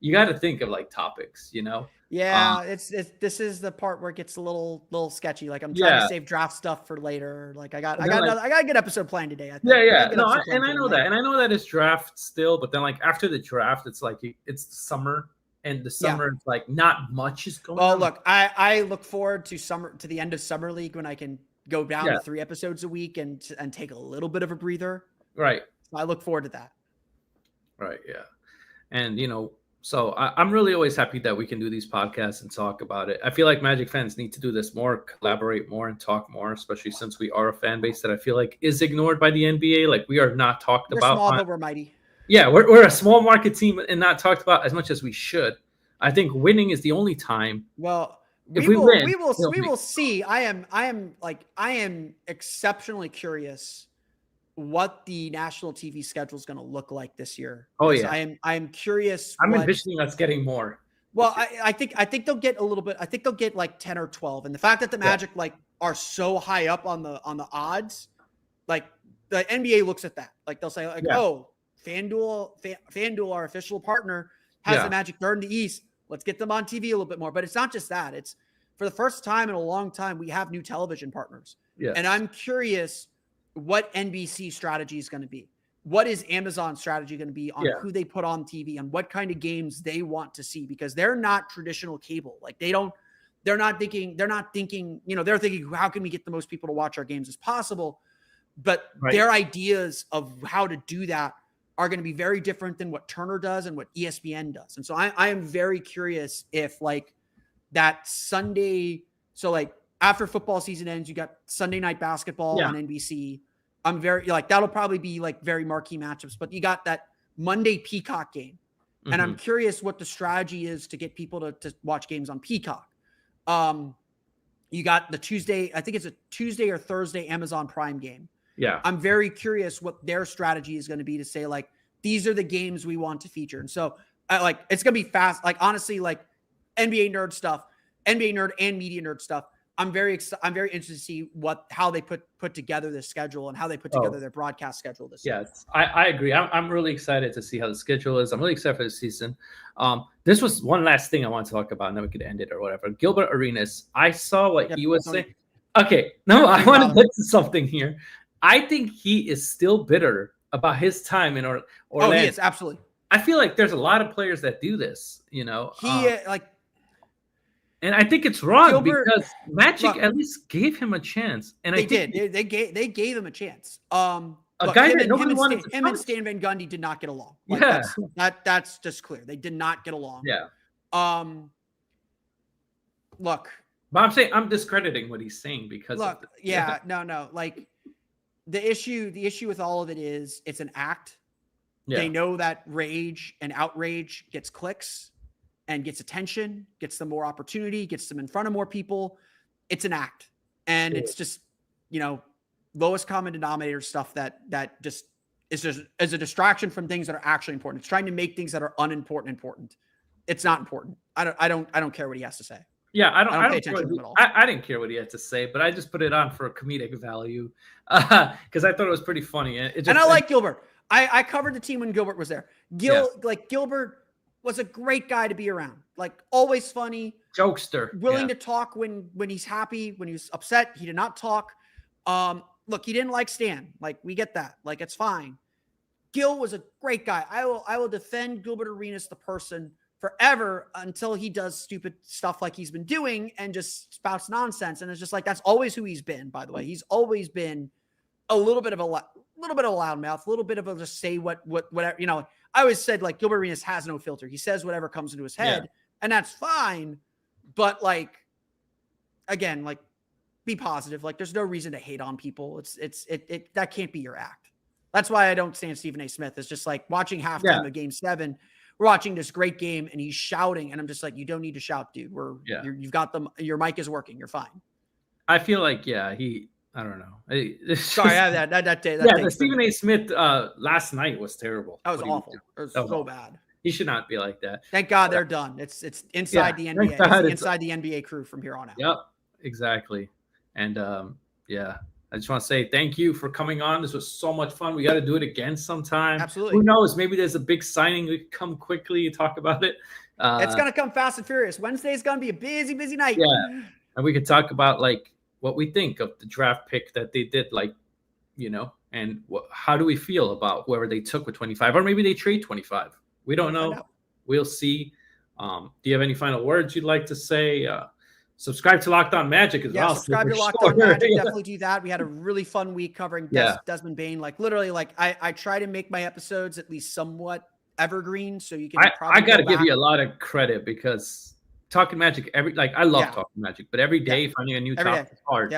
you got to think of like topics, you know. Yeah, this is the part where it gets a little sketchy. Like I'm trying to save draft stuff for later. Like I got a good episode planned today. I think. Yeah. No, and I know that, and I know that it's draft still, but then like after the draft, it's like it's summer, and the summer it's like not much is going on. Well, look, I look forward to the end of summer league when I can go down to 3 episodes a week and take a little bit of a breather. Right. So I look forward to that. Right. Yeah. And you know. So I'm really always happy that we can do these podcasts and talk about it. I feel like Magic fans need to do this more, collaborate more, and talk more, especially since we are a fan base that I feel like is ignored by the NBA. Like we are not talked about. We're small, but we're mighty. Yeah, we're a small market team and not talked about as much as we should. I think winning is the only time. Well, we win, we will see. I am exceptionally curious what the national TV schedule is going to look like this year. Oh yeah, I am curious. I'm envisioning us getting more. Well, I think they'll get a little bit. I think they'll get like 10 or 12, and the fact that the Magic like are so high up on the odds, like the NBA looks at that, like they'll say like, oh, FanDuel, our official partner, has the Magic third in the East. Let's get them on TV a little bit more. But it's not just that. It's for the first time in a long time we have new television partners. Yeah, and I'm curious what NBC strategy is going to be. What is Amazon's strategy going to be on who they put on TV and what kind of games they want to see? Because they're not traditional cable. Like they're not thinking, you know, they're thinking, how can we get the most people to watch our games as possible? But their ideas of how to do that are going to be very different than what Turner does and what ESPN does. And so I am very curious if like that Sunday, so like after football season ends, you got Sunday night basketball on NBC. I'm very like that'll probably be like very marquee matchups, but you got that Monday Peacock game. And I'm curious what the strategy is to get people to watch games on Peacock. You got the Tuesday, I think it's a Tuesday or Thursday Amazon Prime game. Yeah. I'm very curious what their strategy is going to be to say like, these are the games we want to feature. And so like, it's going to be fast. Like, honestly, like NBA nerd stuff, NBA nerd and media nerd stuff. I'm very interested to see how they put together this schedule and how they put together their broadcast schedule this year. Yes, I agree. I'm really excited to see how the schedule is. I'm really excited for the season. This was one last thing I want to talk about, and then we could end it or whatever. Gilbert Arenas, I saw what he was saying. Okay, no, I want to get to something here. I think he is still bitter about his time in Orlando. Oh, he is, absolutely. I feel like there's a lot of players that do this, you know. And I think it's wrong because Magic at least gave him a chance. And they did. They gave him a chance. a Look, guy that nobody wanted him and to touch. Stan Van Gundy did not get along. Like, Yeah. that's just clear. They did not get along. Yeah. Look, But I'm saying I'm discrediting what he's saying because look, no. Like the issue with all of it is it's an act. Yeah. They know that rage and outrage gets clicks and gets attention, gets them more opportunity, gets them in front of more people. It's an act. And it's just, lowest common denominator stuff that just is a distraction from things that are actually important. It's trying to make things that are unimportant important. It's not important. I don't care what he has to say. Yeah, I don't pay attention to him at all. I didn't care what he had to say, but I just put it on for comedic value because I thought it was pretty funny. And I like Gilbert. I covered the team when Gilbert was there. Gilbert was a great guy to be around. Like always funny, jokester, willing to talk when he's happy, when he's upset. He did not talk. Look, he didn't like Stan. Like we get that. Like it's fine. Gil was a great guy. I will defend Gilbert Arenas the person forever until he does stupid stuff like he's been doing and just spouts nonsense. And it's just like that's always who he's been. By the way, he's always been a little bit of a loudmouth, a little bit of a just say whatever. I always said like Gilbert Arenas has no filter. He says whatever comes into his head, and that's fine. But like, again, like be positive. Like there's no reason to hate on people. It that can't be your act. That's why I don't stand Stephen A. Smith. It's just like watching halftime of Game 7. We're watching this great game and he's shouting, and I'm just like, you don't need to shout, dude. You've got them. Your mic is working. You're fine. I feel like I don't know. Sorry, that day. The Stephen A. Smith last night was terrible. That was awful. It was so bad. He should not be like that. Thank God they're done. It's inside the NBA. It's inside the NBA crew from here on out. Yep, exactly. And I just want to say thank you for coming on. This was so much fun. We got to do it again sometime. Absolutely. Who knows? Maybe there's a big signing. We can come quickly and talk about it. It's going to come fast and furious. Wednesday's going to be a busy, busy night. Yeah. And we could talk about like what we think of the draft pick that they did, like, and how do we feel about whoever they took with 25, or maybe they trade 25. We don't know. We'll see. Do you have any final words you'd like to say? Subscribe to Locked On Magic as well. Subscribe to Locked On Magic. Definitely do that. We had a really fun week covering Desmond Bane. Like literally, like I try to make my episodes at least somewhat evergreen, so you can. I got to give you a lot of credit because talking Magic I love talking Magic, but every day finding a new topic is hard.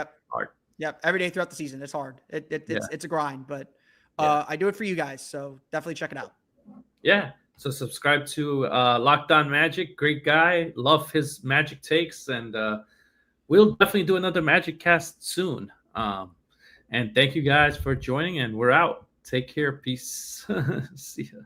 Yep. Every day throughout the season, it's hard. It's a grind, but I do it for you guys, so definitely check it out. Yeah. So subscribe to Locked On Magic. Great guy. Love his Magic takes. And we'll definitely do another Magic cast soon. And thank you guys for joining. And we're out. Take care. Peace. See ya.